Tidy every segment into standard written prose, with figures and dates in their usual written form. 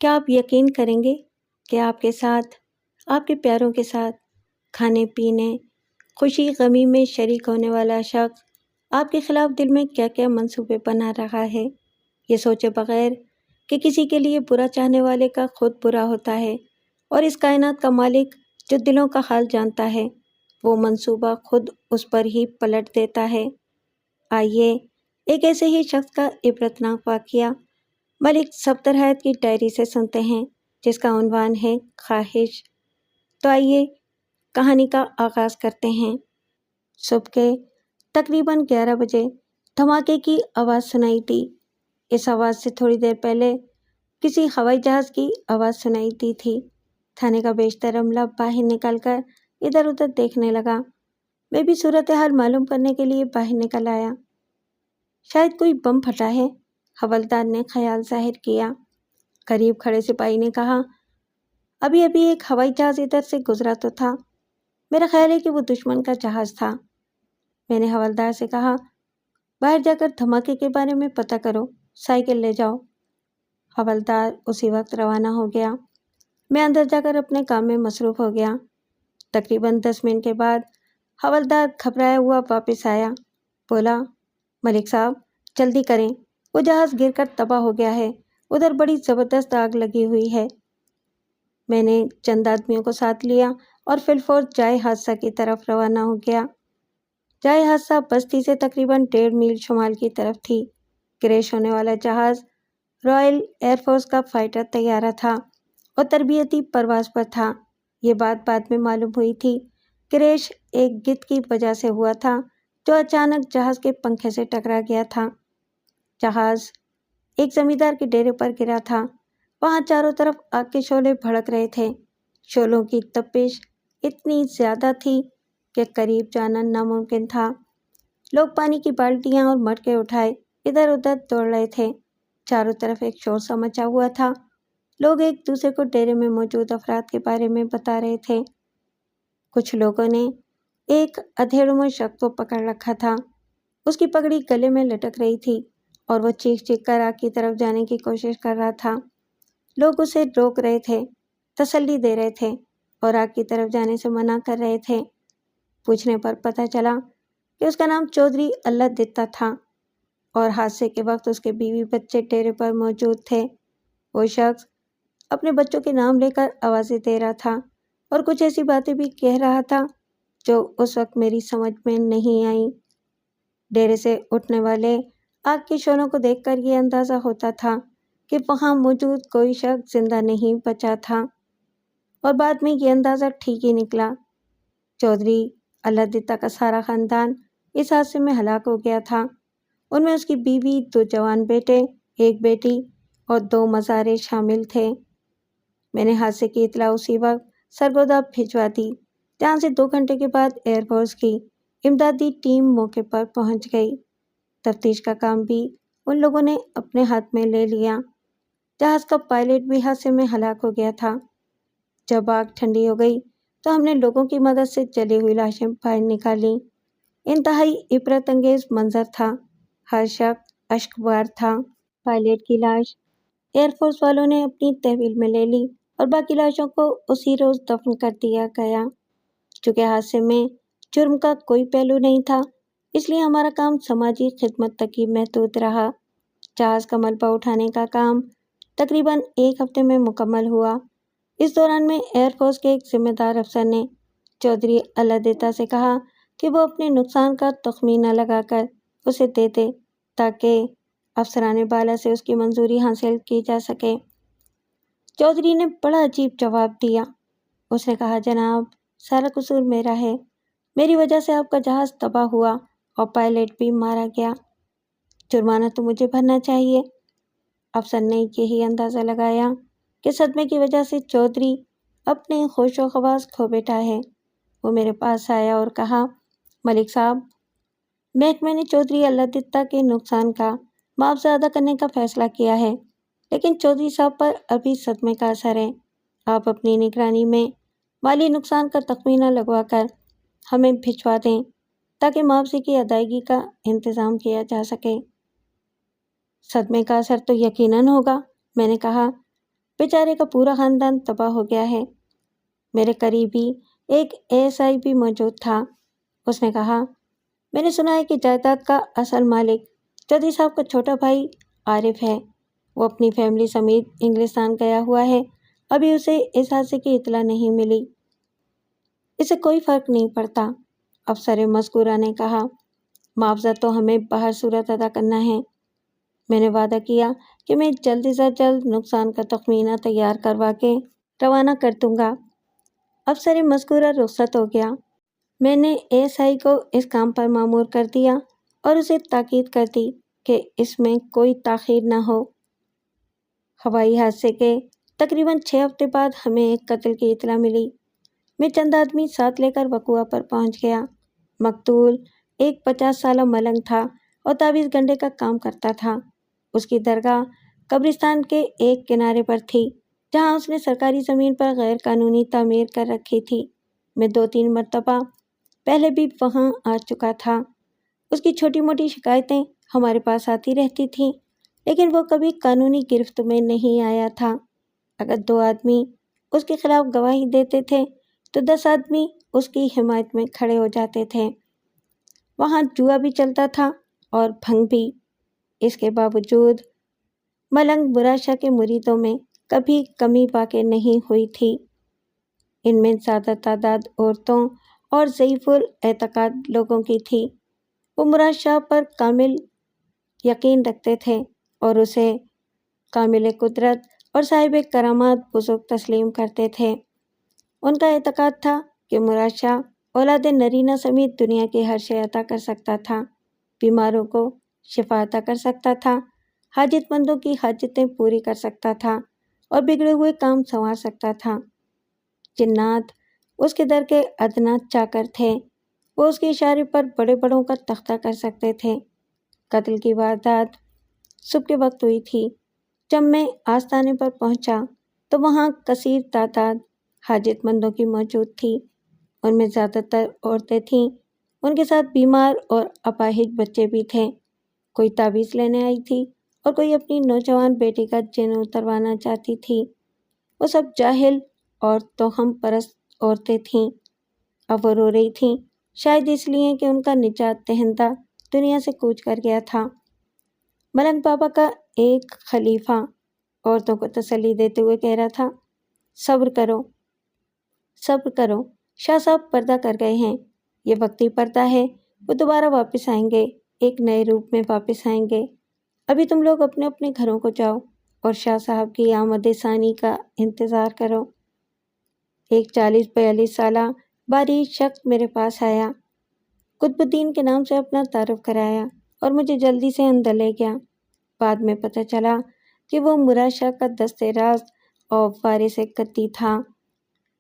کیا آپ یقین کریں گے کہ آپ کے ساتھ، آپ کے پیاروں کے ساتھ کھانے پینے، خوشی غمی میں شریک ہونے والا شخص آپ کے خلاف دل میں کیا کیا منصوبے بنا رہا ہے، یہ سوچے بغیر کہ کسی کے لیے برا چاہنے والے کا خود برا ہوتا ہے، اور اس کائنات کا مالک جو دلوں کا حال جانتا ہے وہ منصوبہ خود اس پر ہی پلٹ دیتا ہے۔ آئیے ایک ایسے ہی شخص کا عبرتناک واقعہ ملک صفدر حیات کی ڈائری سے سنتے ہیں، جس کا عنوان ہے خواہش۔ تو آئیے کہانی کا آغاز کرتے ہیں۔ صبح کے تقریباً 11 بجے دھماکے کی آواز سنائی دی۔ اس آواز سے تھوڑی دیر پہلے کسی ہوائی جہاز کی آواز سنائی دی تھی۔ تھانے کا بیشتر عملہ باہر نکل کر ادھر ادھر دیکھنے لگا۔ میں بھی صورتحال معلوم کرنے کے لیے باہر نکل آیا۔ شاید کوئی بم پھٹا ہے، حوالدار نے خیال ظاہر کیا۔ قریب کھڑے سپاہی نے کہا، ابھی ایک ہوائی جہاز ادھر سے گزرا تو تھا، میرا خیال ہے کہ وہ دشمن کا جہاز تھا۔ میں نے حوالدار سے کہا، باہر جا کر دھماکے کے بارے میں پتہ کرو، سائیکل لے جاؤ۔ حوالدار اسی وقت روانہ ہو گیا۔ میں اندر جا کر اپنے کام میں مصروف ہو گیا۔ تقریباً 10 منٹ کے بعد حوالدار گھبرایا ہوا واپس آیا۔ بولا، ملک صاحب جلدی کریں، وہ جہاز گر کر تباہ ہو گیا ہے، ادھر بڑی زبردست آگ لگی ہوئی ہے۔ میں نے چند آدمیوں کو ساتھ لیا اور فی الفور جائے حادثہ کی طرف روانہ ہو گیا۔ جائے حادثہ بستی سے تقریباً 1.5 میل شمال کی طرف تھی۔ کریش ہونے والا جہاز رائل ایئر فورس کا فائٹر طیارہ تھا اور تربیتی پرواز پر تھا۔ یہ بات بعد میں معلوم ہوئی تھی۔ کریش ایک گدھ کی وجہ سے ہوا تھا جو اچانک جہاز کے پنکھے سے ٹکرا گیا تھا۔ جہاز ایک زمیندار کے ڈیرے پر گرا تھا۔ وہاں چاروں طرف آگ کے شعلے بھڑک رہے تھے۔ شعلوں کی تپش اتنی زیادہ تھی کہ قریب جانا ناممکن تھا۔ لوگ پانی کی بالٹیاں اور مٹکے اٹھائے ادھر ادھر دوڑ رہے تھے۔ چاروں طرف ایک شور سا مچا ہوا تھا۔ لوگ ایک دوسرے کو ڈیرے میں موجود افراد کے بارے میں بتا رہے تھے۔ کچھ لوگوں نے ایک ادھیڑ عمر شخص کو پکڑ رکھا تھا۔ اس کی پگڑی گلے میں لٹک رہی تھی اور وہ چیخ چیخ کر آگ کی طرف جانے کی کوشش کر رہا تھا۔ لوگ اسے روک رہے تھے، تسلی دے رہے تھے اور آگ کی طرف جانے سے منع کر رہے تھے۔ پوچھنے پر پتہ چلا کہ اس کا نام چودھری اللہ دتا تھا اور حادثے کے وقت اس کے بیوی بچے ڈیرے پر موجود تھے۔ وہ شخص اپنے بچوں کے نام لے کر آوازیں دے رہا تھا اور کچھ ایسی باتیں بھی کہہ رہا تھا جو اس وقت میری سمجھ میں نہیں آئیں۔ ڈیرے سے اٹھنے والے آگ کے شعلوں کو دیکھ کر یہ اندازہ ہوتا تھا کہ وہاں موجود کوئی شخص زندہ نہیں بچا تھا، اور بعد میں یہ اندازہ ٹھیک ہی نکلا۔ چودھری اللہ دتا کا سارا خاندان اس حادثے میں ہلاک ہو گیا تھا۔ ان میں اس کی بیوی، 2 جوان بیٹے، ایک بیٹی اور 2 مزارے شامل تھے۔ میں نے حادثے کی اطلاع اسی وقت سرگودا بھجوا دی، جہاں سے 2 گھنٹے کے بعد ایئر فورس کی امدادی ٹیم موقع پر پہنچ گئی۔ تفتیش کا کام بھی ان لوگوں نے اپنے ہاتھ میں لے لیا۔ جہاز کا پائلٹ بھی حادثے میں ہلاک ہو گیا تھا۔ جب آگ ٹھنڈی ہو گئی تو ہم نے لوگوں کی مدد سے جلی ہوئی لاشیں باہر نکالیں۔ انتہائی عبرت انگیز منظر تھا۔ ہر شخص اشکبار تھا۔ پائلٹ کی لاش ایئر فورس والوں نے اپنی تحویل میں لے لی اور باقی لاشوں کو اسی روز دفن کر دیا گیا۔ چونکہ حادثے میں جرم کا کوئی پہلو نہیں تھا، اس لیے ہمارا کام سماجی خدمت تک ہی محدود رہا۔ جہاز کا ملبہ اٹھانے کا کام تقریباً 1 ہفتے میں مکمل ہوا۔ اس دوران میں ایئر فورس کے ایک ذمہ دار افسر نے چودھری اللہ دتا سے کہا کہ وہ اپنے نقصان کا تخمینہ لگا کر اسے دے دے تاکہ افسران بالا سے اس کی منظوری حاصل کی جا سکے۔ چودھری نے بڑا عجیب جواب دیا۔ اس نے کہا، جناب، سارا قصور میرا ہے، میری وجہ سے آپ کا جہاز تباہ ہوا اور پائلٹ بھی مارا گیا، جرمانہ تو مجھے بھرنا چاہیے۔ افسر نے یہی اندازہ لگایا کہ صدمے کی وجہ سے چودھری اپنے ہوش و خواص کھو بیٹھا ہے۔ وہ میرے پاس آیا اور کہا، ملک صاحب، محکمے نے چودھری اللہ دتا کے نقصان کا معاوضہ ادا کرنے کا فیصلہ کیا ہے، لیکن چودھری صاحب پر ابھی صدمے کا اثر ہے۔ آپ اپنی نگرانی میں مالی نقصان کا تخمینہ لگوا کر ہمیں بھجوا دیں تاکہ معاوضے کی ادائیگی کا انتظام کیا جا سکے۔ صدمے کا اثر تو یقیناً ہوگا، میں نے کہا، بیچارے کا پورا خاندان تباہ ہو گیا ہے۔ میرے قریبی ایک ASI بھی موجود تھا۔ اس نے کہا، میں نے سنا ہے کہ جائیداد کا اصل مالک چودھری صاحب کا چھوٹا بھائی عارف ہے۔ وہ اپنی فیملی سمیت انگلستان گیا ہوا ہے۔ ابھی اسے اس حادثے کی اطلاع نہیں ملی۔ اسے کوئی فرق نہیں پڑتا، افسر مذکورہ نے کہا۔ معاوضہ تو ہمیں باہر صورت ادا کرنا ہے۔ میں نے وعدہ کیا کہ میں جلد سے جلد نقصان کا تخمینہ تیار کروا کے روانہ کر دوں گا۔ افسر مذکورہ رخصت ہو گیا۔ میں نے ASI کو اس کام پر مامور کر دیا اور اسے تاکید کر دی کہ اس میں کوئی تاخیر نہ ہو۔ ہوائی حادثے کے تقریباً 6 ہفتے بعد ہمیں ایک قتل کی اطلاع ملی۔ میں چند آدمی ساتھ لے کر وقوع پر پہنچ گیا۔ مقتول ایک 50 سالہ ملنگ تھا اور تعویذ گنڈے کا کام کرتا تھا۔ اس کی درگاہ قبرستان کے ایک کنارے پر تھی جہاں اس نے سرکاری زمین پر غیر قانونی تعمیر کر رکھی تھی۔ میں 2-3 مرتبہ پہلے بھی وہاں آ چکا تھا۔ اس کی چھوٹی موٹی شکایتیں ہمارے پاس آتی رہتی تھیں، لیکن وہ کبھی قانونی گرفت میں نہیں آیا تھا۔ اگر 2 آدمی اس کے خلاف گواہی دیتے تھے تو 10 آدمی اس کی حمایت میں کھڑے ہو جاتے تھے۔ وہاں جوا بھی چلتا تھا اور بھنگ بھی۔ اس کے باوجود ملنگ مراد شاہ کے مریدوں میں کبھی کمی واقع نہیں ہوئی تھی۔ ان میں زیادہ تعداد عورتوں اور ضعیف الاعتقاد لوگوں کی تھی۔ وہ مراد شاہ پر کامل یقین رکھتے تھے اور اسے کامل قدرت اور صاحب کرامات بزرگ تسلیم کرتے تھے۔ ان کا اعتقاد تھا کہ مراد شاہ اولاد نرینہ سمیت دنیا کی ہر شے عطا کر سکتا تھا، بیماروں کو شفا عطا کر سکتا تھا، حاجت مندوں کی حاجتیں پوری کر سکتا تھا اور بگڑے ہوئے کام سنوار سکتا تھا۔ جنات اس کے در کے ادنیٰ چاکر تھے۔ وہ اس کے اشارے پر بڑے بڑوں کا تختہ کر سکتے تھے۔ قتل کی واردات صبح کے وقت ہوئی تھی۔ جب میں آستانے پر پہنچا تو وہاں کثیر تعداد حاجت مندوں کی موجود تھی۔ ان میں زیادہ تر عورتیں تھیں۔ ان کے ساتھ بیمار اور اپاہج بچے بھی تھے۔ کوئی تعویذ لینے آئی تھی اور کوئی اپنی نوجوان بیٹی کا جن اتروانا چاہتی تھی۔ وہ سب جاہل اور توہم پرست عورتیں تھیں۔ اب وہ رو رہی تھیں، شاید اس لیے کہ ان کا نجات دہندہ دنیا سے کوچ کر گیا تھا۔ ملنگ بابا کا ایک خلیفہ عورتوں کو تسلی دیتے ہوئے کہہ رہا تھا، صبر کرو، صبر کرو، شاہ صاحب پردہ کر گئے ہیں، یہ وقتی پردہ ہے، وہ دوبارہ واپس آئیں گے، ایک نئے روپ میں واپس آئیں گے۔ ابھی تم لوگ اپنے اپنے گھروں کو جاؤ اور شاہ صاحب کی آمد ثانی کا انتظار کرو۔ ایک 40-42 سالہ باریک شخص میرے پاس آیا، قطب الدین کے نام سے اپنا تعارف کرایا اور مجھے جلدی سے اندر لے گیا۔ بعد میں پتہ چلا کہ وہ مراد شاہ کا دست راز اور وارث قطعی تھا۔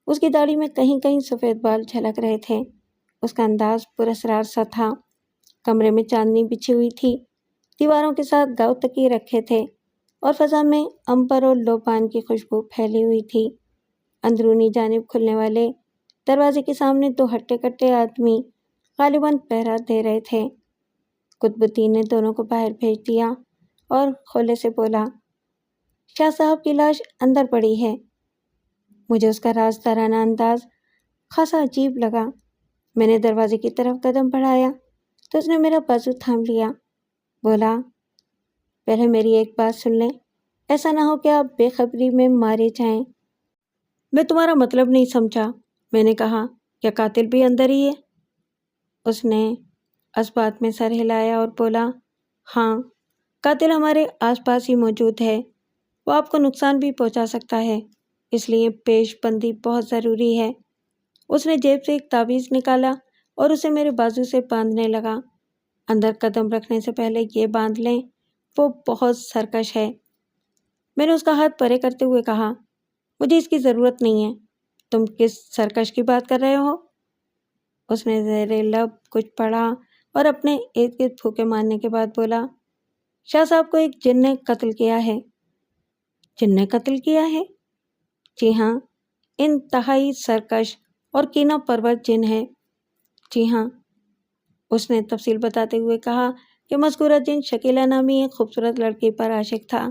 اس کی داڑھی میں کہیں کہیں سفید بال جھلک رہے تھے۔ اس کا انداز پراسرار سا تھا۔ کمرے میں چاندنی بچھی ہوئی تھی، دیواروں کے ساتھ گاؤ تکیے رکھے تھے اور فضا میں عنبر اور لوبان کی خوشبو پھیلی ہوئی تھی۔ اندرونی جانب کھلنے والے دروازے کے سامنے 2 ہٹے کٹے آدمی غالباً پہرا دے رہے تھے۔ قطب الدین نے دونوں کو باہر بھیج دیا اور کھولے سے بولا، شاہ صاحب کی لاش اندر پڑی ہے۔ مجھے اس کا رازدارانہ انداز خاصا عجیب لگا۔ میں نے دروازے کی طرف قدم بڑھایا تو اس نے میرا بازو تھام لیا۔ بولا، پہلے میری ایک بات سن لیں، ایسا نہ ہو کہ آپ بے خبری میں مارے جائیں۔ میں تمہارا مطلب نہیں سمجھا۔ میں نے کہا، کیا قاتل بھی اندر ہی ہے؟ اس نے اثبات میں سر ہلایا اور بولا، ہاں، قاتل ہمارے آس پاس ہی موجود ہے۔ وہ آپ کو نقصان بھی پہنچا سکتا ہے، اس لیے پیش بندی بہت ضروری ہے۔ اس نے جیب سے ایک تعویذ نکالا اور اسے میرے بازو سے باندھنے لگا۔ اندر قدم رکھنے سے پہلے یہ باندھ لیں، وہ بہت سرکش ہے۔ میں نے اس کا ہاتھ پرے کرتے ہوئے کہا، مجھے اس کی ضرورت نہیں ہے۔ تم کس سرکش کی بات کر رہے ہو؟ اس نے زیر لب کچھ پڑھا اور اپنے ارد گرد پھوکے مارنے کے بعد بولا، شاہ صاحب کو ایک جن نے قتل کیا ہے۔ جن نے قتل کیا ہے؟ جی ہاں، انتہائی سرکش اور کینہ پرور جن ہے۔ جی ہاں، اس نے تفصیل بتاتے ہوئے کہا کہ مذکورہ جن شکیلہ نامی ایک خوبصورت لڑکی پر عاشق تھا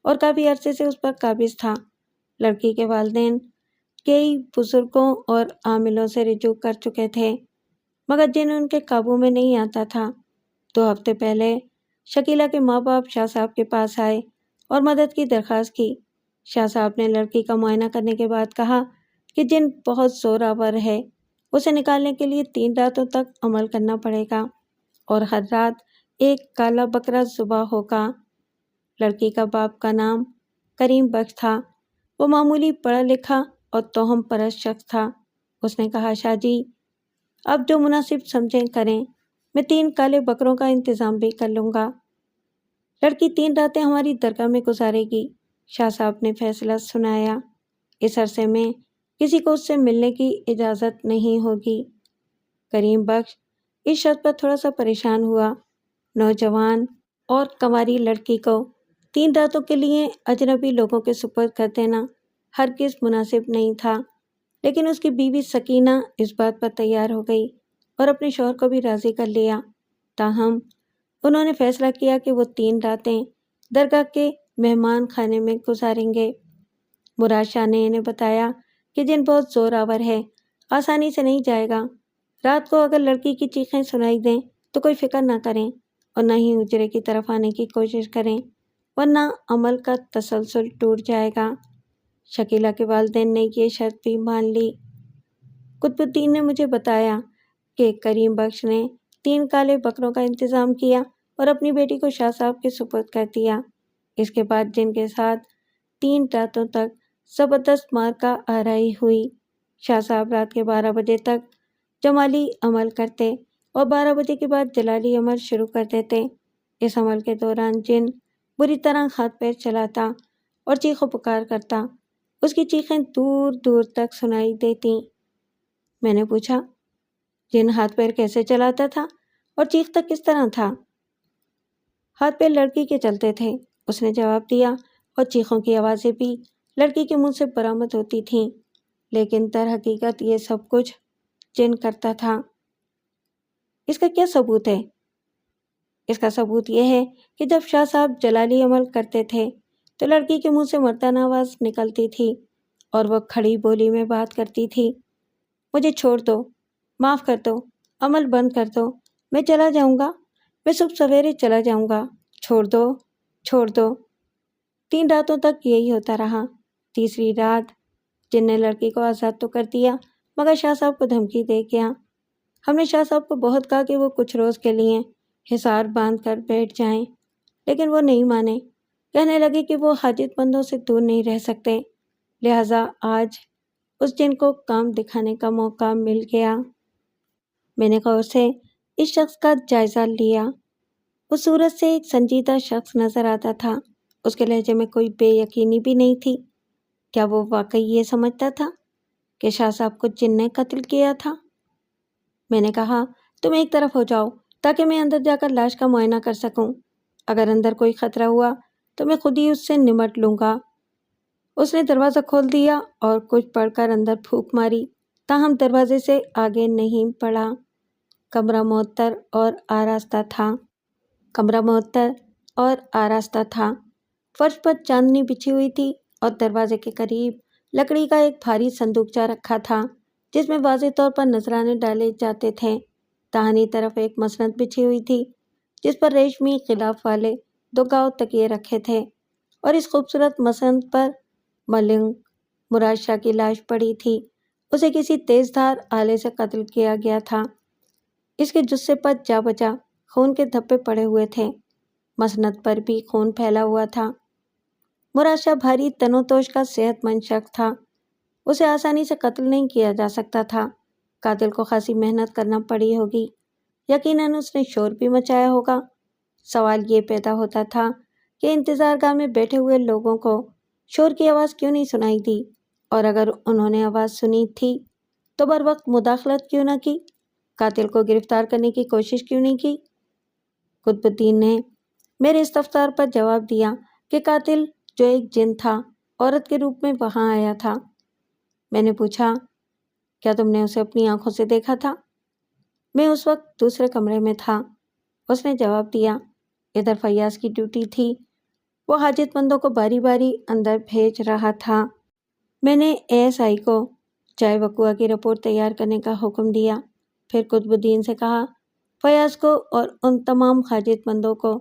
اور کافی عرصے سے اس پر قابض تھا۔ لڑکی کے والدین کئی بزرگوں اور عاملوں سے رجوع کر چکے تھے، مگر جن ان کے قابو میں نہیں آتا تھا۔ 2 ہفتے پہلے شکیلہ کے ماں باپ شاہ صاحب کے پاس آئے اور مدد کی درخواست کی۔ شاہ صاحب نے لڑکی کا معائنہ کرنے کے بعد کہا کہ جن بہت زور آور ہے، اسے نکالنے کے لیے 3 راتوں تک عمل کرنا پڑے گا اور ہر رات ایک کالا بکرا ذبح ہوگا۔ لڑکی کا باپ کا نام کریم بخش تھا۔ وہ معمولی پڑھا لکھا اور توہم پرست شخص تھا۔ اس نے کہا، شاہ جی، آپ جو مناسب سمجھیں کریں، میں 3 کالے بکروں کا انتظام بھی کر لوں گا۔ لڑکی 3 راتیں ہماری درگاہ میں گزارے گی۔ شاہ صاحب نے فیصلہ سنایا، اس عرصے میں کسی کو اس سے ملنے کی اجازت نہیں ہوگی۔ کریم بخش اس شرط پر تھوڑا سا پریشان ہوا۔ نوجوان اور کنواری لڑکی کو 3 راتوں کے لیے اجنبی لوگوں کے سپرد کر دینا ہرگز مناسب نہیں تھا، لیکن اس کی بیوی سکینہ اس بات پر تیار ہو گئی اور اپنے شوہر کو بھی راضی کر لیا۔ تاہم انہوں نے فیصلہ کیا کہ وہ 3 راتیں درگاہ کے مہمان خانے میں گزاریں گے۔ مراد شاہ نے انہیں بتایا کہ جن بہت زور آور ہے، آسانی سے نہیں جائے گا۔ رات کو اگر لڑکی کی چیخیں سنائی دیں تو کوئی فکر نہ کریں اور نہ ہی حجرے کی طرف آنے کی کوشش کریں، ورنہ عمل کا تسلسل ٹوٹ جائے گا۔ شکیلہ کے والدین نے یہ شرط بھی مان لی۔ قطب الدین نے مجھے بتایا کہ کریم بخش نے 3 کالے بکروں کا انتظام کیا اور اپنی بیٹی کو شاہ صاحب کے سپرد کر دیا۔ اس کے بعد جن کے ساتھ 3 راتوں تک زبردست مارکا آرائی ہوئی۔ شاہ صاحب رات کے 12 بجے تک جمالی عمل کرتے اور 12 بجے کے بعد جلالی عمل شروع کر دیتے۔ اس عمل کے دوران جن بری طرح ہاتھ پیر چلاتا اور چیخ و پکار کرتا، اس کی چیخیں دور دور تک سنائی دیتی۔ میں نے پوچھا، جن ہاتھ پیر کیسے چلاتا تھا اور چیختا کس طرح تھا؟ ہاتھ پیر لڑکی کے چلتے تھے، اس نے جواب دیا، اور چیخوں کی آوازیں بھی لڑکی کے منہ سے برآمد ہوتی تھیں، لیکن در حقیقت یہ سب کچھ جن کرتا تھا۔ اس کا کیا ثبوت ہے؟ اس کا ثبوت یہ ہے کہ جب شاہ صاحب جلالی عمل کرتے تھے تو لڑکی کے منہ سے مردانہ آواز نکلتی تھی اور وہ کھڑی بولی میں بات کرتی تھی، مجھے چھوڑ دو، معاف کر دو، عمل بند کر دو، میں چلا جاؤں گا، میں صبح سویرے چلا جاؤں گا، چھوڑ دو، چھوڑ دو۔ 3 راتوں تک یہی ہوتا رہا۔ تیسری رات جن نے لڑکی کو آزاد تو کر دیا، مگر شاہ صاحب کو دھمکی دے گیا۔ ہم نے شاہ صاحب کو بہت کہا کہ وہ کچھ روز کے لیے حصار باندھ کر بیٹھ جائیں، لیکن وہ نہیں مانے۔ کہنے لگے کہ وہ حاجت مندوں سے دور نہیں رہ سکتے، لہٰذا آج اس جن کو کام دکھانے کا موقع مل گیا۔ میں نے غور سے اس شخص کا جائزہ لیا۔ اس صورت سے ایک سنجیدہ شخص نظر آتا تھا۔ اس کے لہجے میں کوئی بے یقینی بھی نہیں تھی۔ کیا وہ واقعی یہ سمجھتا تھا کہ شاہ صاحب کو جن نے قتل کیا تھا؟ میں نے کہا، تم ایک طرف ہو جاؤ تاکہ میں اندر جا کر لاش کا معائنہ کر سکوں۔ اگر اندر کوئی خطرہ ہوا تو میں خود ہی اس سے نمٹ لوں گا۔ اس نے دروازہ کھول دیا اور کچھ پڑھ کر اندر پھونک ماری، تاہم دروازے سے آگے نہیں بڑھا۔ کمرہ معطر اور آراستہ تھا۔ فرش پر چاندنی بچھی ہوئی تھی اور دروازے کے قریب لکڑی کا ایک بھاری صندوقچہ رکھا تھا جس میں واضح طور پر نذرانے ڈالے جاتے تھے۔ داہنی طرف ایک مسند بچھی ہوئی تھی جس پر ریشمی غلاف والے 2 گاؤ تکیے رکھے تھے، اور اس خوبصورت مسند پر ملنگ مراد شاہ کی لاش پڑی تھی۔ اسے کسی تیز دھار آلے سے قتل کیا گیا تھا۔ اس کے جثے پر جا بجا خون کے دھبے پڑے ہوئے تھے، مسند پر بھی خون پھیلا ہوا تھا۔ مراد شاہ بھاری تن و توش کا صحت مند شخص تھا، اسے آسانی سے قتل نہیں کیا جا سکتا تھا۔ قاتل کو خاصی محنت کرنا پڑی ہوگی، یقیناً اس نے شور بھی مچایا ہوگا۔ سوال یہ پیدا ہوتا تھا کہ انتظار گاہ میں بیٹھے ہوئے لوگوں کو شور کی آواز کیوں نہیں سنائی دی، اور اگر انہوں نے آواز سنی تھی تو بر وقت مداخلت کیوں نہ کی، قاتل کو گرفتار کرنے کی کوشش کیوں نہیں کی؟ قطب الدین نے میرے استفسار پر جواب دیا کہ قاتل جو ایک جن تھا، عورت کے روپ میں وہاں آیا تھا۔ میں نے پوچھا، کیا تم نے اسے اپنی آنکھوں سے دیکھا تھا؟ میں اس وقت دوسرے کمرے میں تھا، اس نے جواب دیا۔ ادھر فیاض کی ڈیوٹی تھی، وہ حاجت مندوں کو باری باری اندر بھیج رہا تھا۔ میں نے ASI کو چائے وقوع کی رپورٹ تیار کرنے کا حکم دیا، پھر قطب الدین سے کہا فیاض کو اور ان تمام حاجت مندوں کو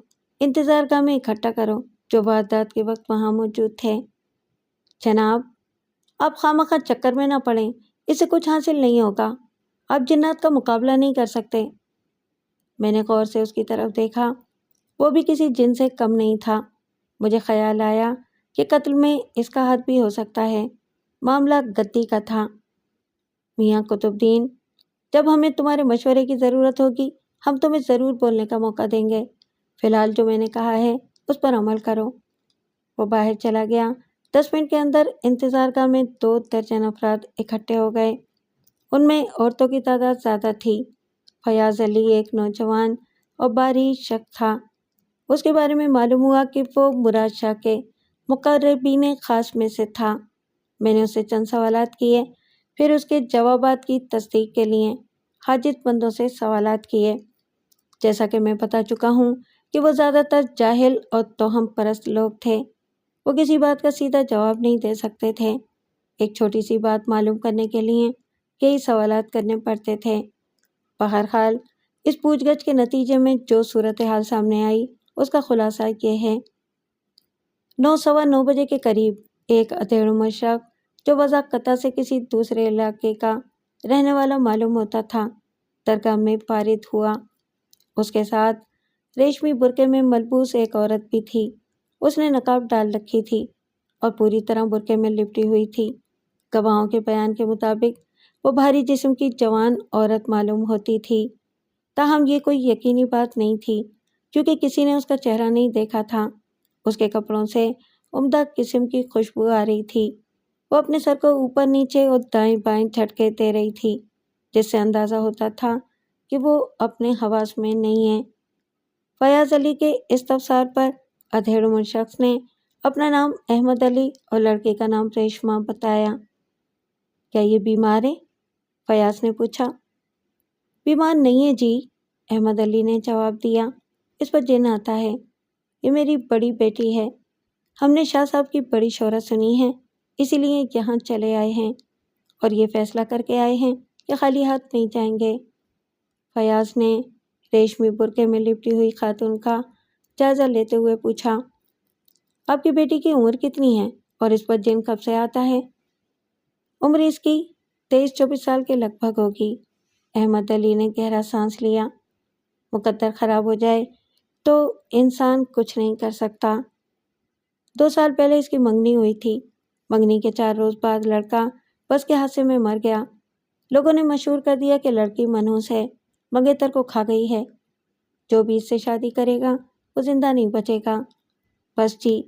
انتظار گاہ میں اکٹھا کرو جو واردات کے وقت وہاں موجود تھے۔ جناب، آپ خواہ چکر میں نہ پڑیں، اسے کچھ حاصل نہیں ہوگا، آپ جنات کا مقابلہ نہیں کر سکتے۔ میں نے غور سے اس کی طرف دیکھا، وہ بھی کسی جن سے کم نہیں تھا۔ مجھے خیال آیا کہ قتل میں اس کا ہاتھ بھی ہو سکتا ہے۔ معاملہ گدی کا تھا۔ میاں قطب الدین، جب ہمیں تمہارے مشورے کی ضرورت ہوگی ہم تمہیں ضرور بولنے کا موقع دیں گے، فی الحال جو میں نے کہا ہے اس پر عمل کرو۔ وہ باہر چلا گیا۔ 10 منٹ کے اندر انتظار گاہ میں 2 درجن افراد اکٹھے ہو گئے۔ ان میں عورتوں کی تعداد زیادہ تھی۔ فیاض علی ایک نوجوان اور باری شخص تھا۔ اس کے بارے میں معلوم ہوا کہ وہ مراد شاہ کے مقربین خاص میں سے تھا۔ میں نے اسے چند سوالات کیے، پھر اس کے جوابات کی تصدیق کے لیے حاجت مندوں سے سوالات کیے۔ جیسا کہ میں بتا چکا ہوں کہ وہ زیادہ تر جاہل اور توہم پرست لوگ تھے۔ وہ کسی بات کا سیدھا جواب نہیں دے سکتے تھے۔ ایک چھوٹی سی بات معلوم کرنے کے لیے کئی سوالات کرنے پڑتے تھے۔ بہرحال اس پوچھ گچھ کے نتیجے میں جو صورتحال سامنے آئی اس کا خلاصہ یہ ہے۔ 9:15 بجے کے قریب ایک ادھیڑ عمر شخص جو وضاقتہ سے کسی دوسرے علاقے کا رہنے والا معلوم ہوتا تھا درگاہ میں وارد ہوا۔ اس کے ساتھ ریشمی برقعے میں ملبوس ایک عورت بھی تھی۔ اس نے نقاب ڈال رکھی تھی اور پوری طرح برقعے میں لپٹی ہوئی تھی۔ گواہوں کے بیان کے مطابق وہ بھاری جسم کی جوان عورت معلوم ہوتی تھی، تاہم یہ کوئی یقینی بات نہیں تھی کیونکہ کسی نے اس کا چہرہ نہیں دیکھا تھا۔ اس کے کپڑوں سے عمدہ قسم کی خوشبو آ رہی تھی۔ وہ اپنے سر کو اوپر نیچے اور دائیں بائیں جھٹکے دے رہی تھی، جس سے اندازہ ہوتا تھا کہ وہ اپنے حواس میں نہیں ہے۔ فیاض علی کے استفسار پر ادھیڑ عمر شخص نے اپنا نام احمد علی اور لڑکے کا نام ریشمہ بتایا۔ کیا یہ بیمار ہے؟ فیاض نے پوچھا۔ بیمار نہیں ہے جی، احمد علی نے جواب دیا، اس پر جن آتا ہے۔ یہ میری بڑی بیٹی ہے۔ ہم نے شاہ صاحب کی بڑی شہرت سنی ہے، اسی لیے یہاں چلے آئے ہیں اور یہ فیصلہ کر کے آئے ہیں کہ خالی ہاتھ نہیں جائیں گے۔ فیاض نے ریشمی برقعے میں لپٹی ہوئی خاتون کا جائزہ لیتے ہوئے پوچھا، آپ کی بیٹی کی عمر کتنی ہے اور اس پر جن کب سے آتا ہے؟ عمر اس کی 23-24 سال کے لگ بھگ ہوگی۔ احمد علی نے گہرا سانس لیا۔ مقدر خراب ہو جائے تو انسان کچھ نہیں کر سکتا۔ 2 سال پہلے اس کی منگنی ہوئی تھی۔ منگنی کے 4 روز بعد لڑکا بس کے حادثے میں مر گیا۔ لوگوں نے مشہور کر دیا کہ لڑکی منحوس ہے، منگیتر کو کھا گئی ہے۔ جو بھی اس سے شادی کرے گا وہ زندہ نہیں بچے گا۔ بس جی،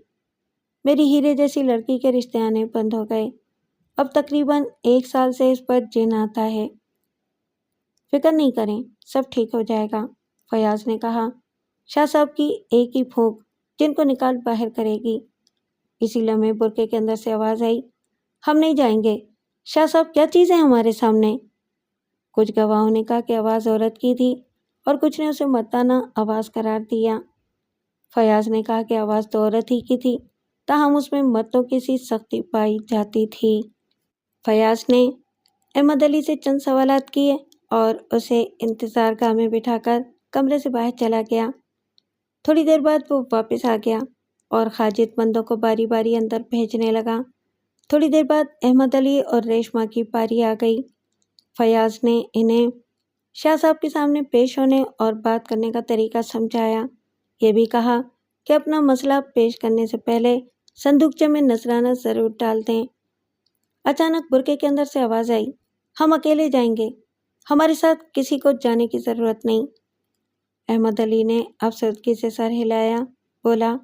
میری ہیرے جیسی لڑکی کے رشتے آنے بند ہو گئے۔ اب تقریباً 1 سال سے اس پر جن آتا ہے۔ فکر نہیں کریں، سب ٹھیک ہو جائے گا، فیاض نے کہا۔ شاہ صاحب کی ایک ہی پھونک جن کو نکال باہر کرے گی۔ اسی لمحے برقعے کے اندر سے آواز آئی، ہم نہیں جائیں گے، شاہ صاحب کیا چیز ہے ہمارے سامنے؟ کچھ گواہوں نے کہا کہ آواز عورت کی تھی اور کچھ نے اسے مردانہ آواز قرار دیا۔ فیاض نے کہا کہ آواز تو عورت ہی کی تھی، تاہم اس میں مردوں کی سی سختی پائی جاتی تھی۔ فیاض نے احمد علی سے چند سوالات کیے اور اسے انتظار گاہ میں بٹھا کر کمرے سے باہر چلا گیا۔ تھوڑی دیر بعد وہ واپس آ گیا اور حاجت مندوں کو باری باری اندر بھیجنے لگا۔ تھوڑی دیر بعد احمد علی اور ریشمہ کی باری آ گئی۔ فیاض نے انہیں شاہ صاحب کے سامنے پیش ہونے اور بات کرنے کا طریقہ سمجھایا۔ یہ بھی کہا کہ اپنا مسئلہ پیش کرنے سے پہلے صندوقچے میں نذرانہ ضرور ڈال دیں۔ اچانک برقعے کے اندر سے آواز آئی، ہم اکیلے جائیں گے، ہمارے ساتھ کسی کو جانے کی ضرورت نہیں۔ احمد علی نے افسردگی سے سر ہلایا، بولا،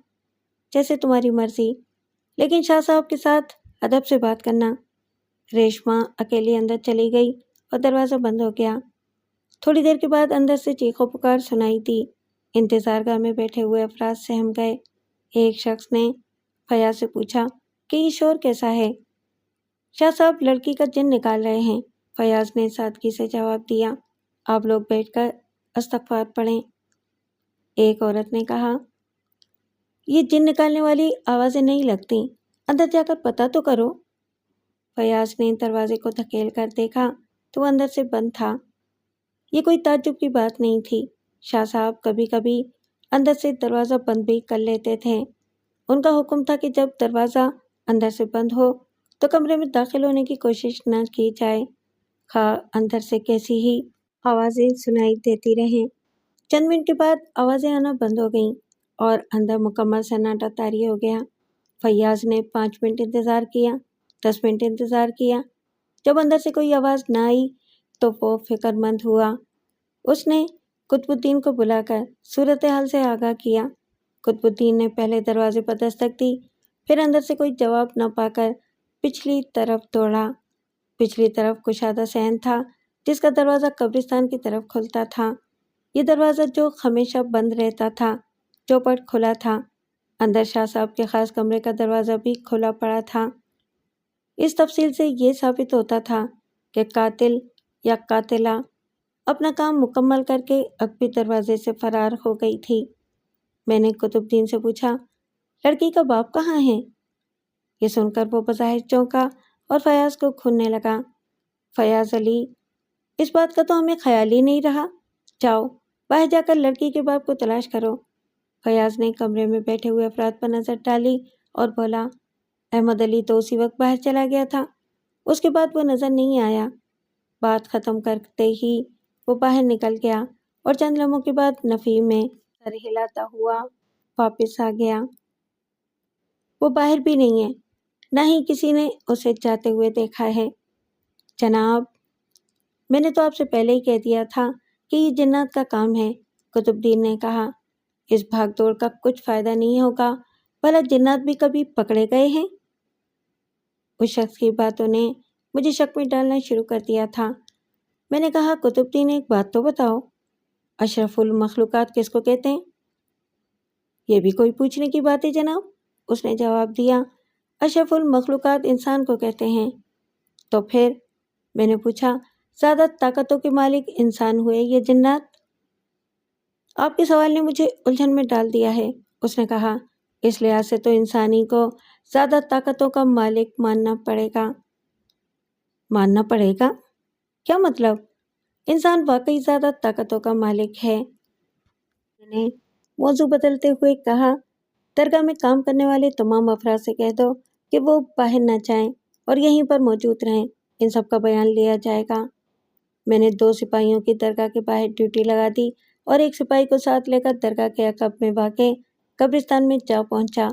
جیسے تمہاری مرضی، لیکن شاہ صاحب کے ساتھ ادب سے بات کرنا۔ ریشمہ اکیلی اندر چلی گئی اور دروازہ بند ہو گیا۔ تھوڑی دیر کے بعد اندر سے چیخ و پکار سنائی دی۔ انتظار گاہ میں بیٹھے ہوئے افراد سہم گئے۔ ایک شخص نے فیاض سے پوچھا کہ یہ شور کیسا ہے؟ شاہ صاحب لڑکی کا جن نکال رہے ہیں، فیاض نے سادگی سے جواب دیا۔ آپ لوگ بیٹھ کر استغفار پڑھیں۔ ایک عورت نے کہا، یہ جن نکالنے والی آوازیں نہیں لگتی، اندر جا کر پتہ تو کرو۔ فیاض نے دروازے کو دھکیل کر دیکھا تو وہ اندر سے بند تھا۔ یہ کوئی تعجب کی بات نہیں تھی۔ شاہ صاحب کبھی کبھی اندر سے دروازہ بند بھی کر لیتے تھے۔ ان کا حکم تھا کہ جب دروازہ اندر سے بند ہو تو کمرے میں داخل ہونے کی کوشش نہ کی جائے، خواہ اندر سے کیسی ہی آوازیں سنائی دیتی رہیں۔ چند منٹ کے بعد آوازیں آنا بند ہو گئیں اور اندر مکمل سناٹا طاری ہو گیا۔ فیاض نے 5 منٹ انتظار کیا، 10 منٹ انتظار کیا۔ جب اندر سے کوئی آواز نہ آئی تو وہ فکر مند ہوا۔ اس نے قطب الدین کو بلا کر صورتحال سے آگاہ کیا۔ قطب الدین نے پہلے دروازے پر دستک دی، پھر اندر سے کوئی جواب نہ پا کر پچھلی طرف دوڑا۔ پچھلی طرف کشادہ صحن تھا جس کا دروازہ قبرستان کی طرف کھلتا تھا۔ یہ دروازہ جو ہمیشہ بند رہتا تھا چوپٹ کھلا تھا۔ اندر شاہ صاحب کے خاص کمرے کا دروازہ بھی کھلا پڑا تھا۔ اس تفصیل سے یہ ثابت ہوتا تھا کہ قاتل یا قاتلہ اپنا کام مکمل کر کے عقبی دروازے سے فرار ہو گئی تھی۔ میں نے قطب الدین سے پوچھا، لڑکی کا باپ کہاں ہے؟ یہ سن کر وہ بظاہر چونکا اور فیاض کو کھولنے لگا۔ فیاض علی، اس بات کا تو ہمیں خیال ہی نہیں رہا۔ جاؤ باہر جا کر لڑکی کے باپ کو تلاش کرو۔ فیاض نے کمرے میں بیٹھے ہوئے افراد پر نظر ڈالی اور بولا، احمد علی تو اسی وقت باہر چلا گیا تھا، اس کے بعد وہ نظر نہیں آیا۔ بات ختم کرتے ہی وہ باہر نکل گیا اور چند لمحوں کے بعد نفی میں سر ہلاتا ہوا واپس آ گیا۔ وہ باہر بھی نہیں ہے، نہ ہی کسی نے اسے جاتے ہوئے دیکھا ہے۔ جناب، میں نے تو آپ سے پہلے ہی کہہ دیا تھا کہ یہ جنات کا کام ہے، قطب الدین نے کہا۔ اس بھاگ دوڑ کا کچھ فائدہ نہیں ہوگا، بھلا جنات بھی کبھی پکڑے گئے ہیں؟ اس شخص کی باتوں نے مجھے شک میں ڈالنا شروع کر دیا تھا۔ میں نے کہا، قطب الدین ایک بات تو بتاؤ، اشرف المخلوقات کس کو کہتے ہیں؟ یہ بھی کوئی پوچھنے کی بات ہے جناب، اس نے جواب دیا، اشرف المخلوقات انسان کو کہتے ہیں۔ تو پھر؟ میں نے پوچھا، زیادہ طاقتوں کے مالک انسان ہوئے یا جنات؟ آپ کے سوال نے مجھے الجھن میں ڈال دیا ہے، اس نے کہا۔ اس لحاظ سے تو انسانی کو زیادہ طاقتوں کا مالک ماننا پڑے گا۔ ماننا پڑے گا؟ کیا مطلب؟ انسان واقعی زیادہ طاقتوں کا مالک ہے۔ میں نے موضوع بدلتے ہوئے کہا، درگاہ میں کام کرنے والے تمام افراد سے کہہ دو کہ وہ باہر نہ جائیں اور یہیں پر موجود رہیں، ان سب کا بیان لیا جائے گا۔ میں نے 2 سپاہیوں کی درگاہ کے باہر ڈیوٹی لگا دی اور ایک سپاہی کو ساتھ لے کر درگاہ کے عقب میں واقع قبرستان میں جا پہنچا۔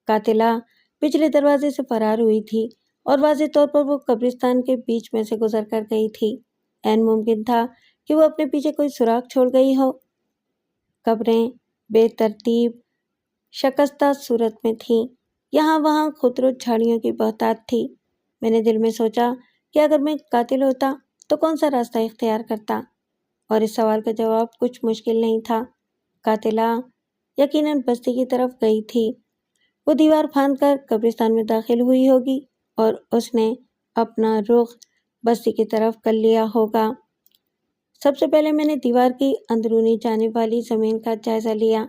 قاتلہ پچھلے دروازے سے فرار ہوئی تھی اور واضح طور پر وہ قبرستان کے بیچ میں سے گزر کر گئی تھی۔ عین ممکن تھا کہ وہ اپنے پیچھے کوئی سراغ چھوڑ گئی ہو۔ قبریں بے ترتیب شکستہ صورت میں تھیں، یہاں وہاں خودرو جھاڑیوں کی بہتات تھی۔ میں نے دل میں سوچا کہ اگر میں قاتل ہوتا تو کون سا راستہ اختیار کرتا، اور اس سوال کا جواب کچھ مشکل نہیں تھا۔ قاتلہ یقیناً بستی کی طرف گئی تھی۔ وہ دیوار پھاند کر قبرستان میں داخل ہوئی ہوگی اور اس نے اپنا رخ بستی کی طرف کر لیا ہوگا۔ سب سے پہلے میں نے دیوار کی اندرونی جانب والی زمین کا جائزہ لیا۔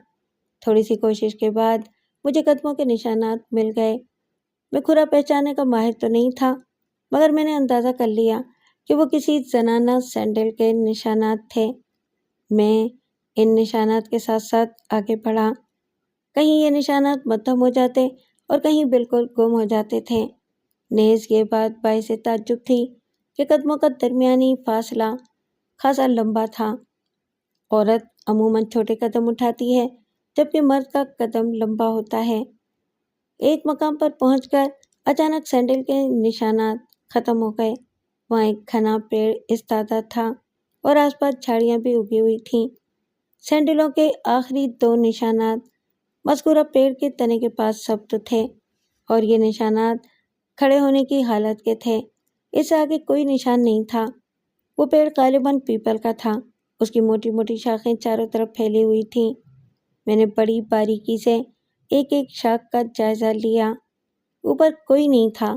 تھوڑی سی کوشش کے بعد مجھے قدموں کے نشانات مل گئے۔ میں کھرا پہچاننے کا ماہر تو نہیں تھا، مگر میں نے اندازہ کر لیا کہ وہ کسی زنانہ سینڈل کے نشانات تھے۔ میں ان نشانات کے ساتھ ساتھ آگے بڑھا۔ کہیں یہ نشانات مدھم ہو جاتے اور کہیں بالکل گم ہو جاتے تھے۔ نیز یہ بات باعث تعجب تھی کہ قدموں کا درمیانی فاصلہ خاصا لمبا تھا۔ عورت عموماً چھوٹے قدم اٹھاتی ہے جبکہ مرد کا قدم لمبا ہوتا ہے۔ ایک مقام پر پہنچ کر اچانک سینڈل کے نشانات ختم ہو گئے۔ وہاں ایک گھنا پیڑ استادہ تھا اور آس پاس جھاڑیاں بھی اگی ہوئی تھیں۔ سینڈلوں کے آخری 2 نشانات مذکورہ پیڑ کے تنے کے پاس ثبت تھے اور یہ نشانات کھڑے ہونے کی حالت کے تھے۔ اس سے آگے کوئی نشان نہیں تھا۔ وہ پیڑ غالباً پیپل کا تھا۔ اس کی موٹی موٹی شاخیں چاروں طرف پھیلی ہوئی تھیں۔ میں نے بڑی باریکی سے ایک ایک شاخ کا جائزہ لیا۔ اوپر کوئی نہیں تھا۔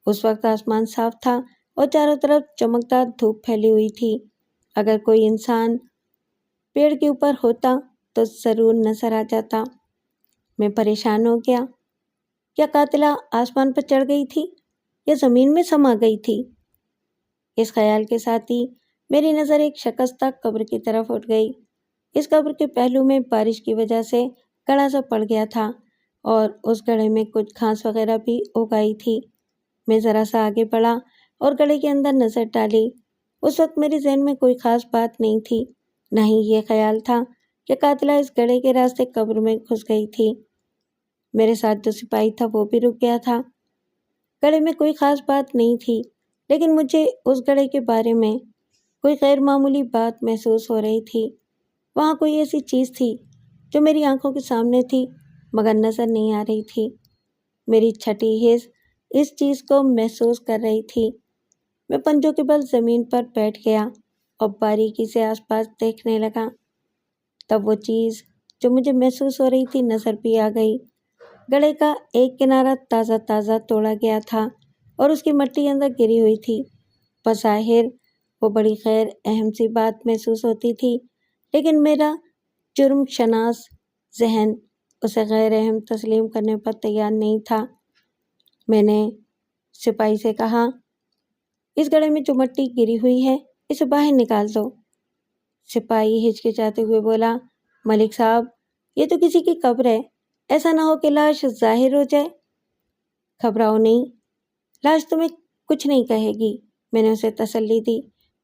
اس وقت آسمان صاف تھا اور چاروں طرف چمکدار دھوپ پھیلی ہوئی تھی۔ اگر کوئی انسان پیڑ کے اوپر ہوتا تو ضرور نظر آ جاتا۔ میں پریشان ہو گیا۔ کیا قاتلہ آسمان پر چڑھ گئی تھی یا زمین میں سما گئی تھی؟ اس خیال کے ساتھ ہی میری نظر ایک شکستہ قبر کی طرف اٹھ گئی۔ اس قبر کے پہلو میں بارش کی وجہ سے گڑھا سا پڑ گیا تھا اور اس گڑھے میں کچھ گھاس وغیرہ بھی اگ آئی تھی۔ میں ذرا سا آگے بڑھا اور گڑھے کے اندر نظر ڈالی۔ اس وقت میرے ذہن میں کوئی خاص بات نہیں تھی، نہ ہی یہ خیال تھا کہ قاتلہ اس گڑھے کے راستے قبر میں گھس گئی تھی۔ میرے ساتھ جو سپاہی تھا وہ بھی رک گیا تھا۔ گڑھے میں کوئی خاص بات نہیں تھی، لیکن مجھے اس گڑھے کے بارے میں کوئی غیر معمولی بات محسوس ہو رہی تھی۔ وہاں کوئی ایسی چیز تھی جو میری آنکھوں کے سامنے تھی مگر نظر نہیں آ رہی تھی۔ میری چھٹی حس اس چیز کو محسوس کر رہی تھی۔ میں پنجوں کے بل زمین پر بیٹھ گیا اور باریکی سے آس پاس دیکھنے لگا۔ تب وہ چیز جو مجھے محسوس ہو رہی تھی نظر بھی آ گئی۔ گڑھے کا ایک کنارہ تازہ تازہ توڑا گیا تھا اور اس کی مٹی اندر گری ہوئی تھی۔ بظاہر وہ بڑی غیر اہم سی بات محسوس ہوتی تھی، لیکن میرا جرم شناس ذہن اسے غیر اہم تسلیم کرنے پر تیار نہیں تھا۔ میں نے سپاہی سے کہا، اس گڑھے میں جو مٹی گری ہوئی ہے اسے باہر نکال دو۔ سپاہی ہچکچاتے ہوئے بولا، ملک صاحب، یہ تو کسی کی قبر ہے، ایسا نہ ہو کہ لاش ظاہر ہو جائے۔ گھبراؤ نہیں، لاش تمہیں کچھ نہیں کہے گی، میں نے اسے تسلی دی،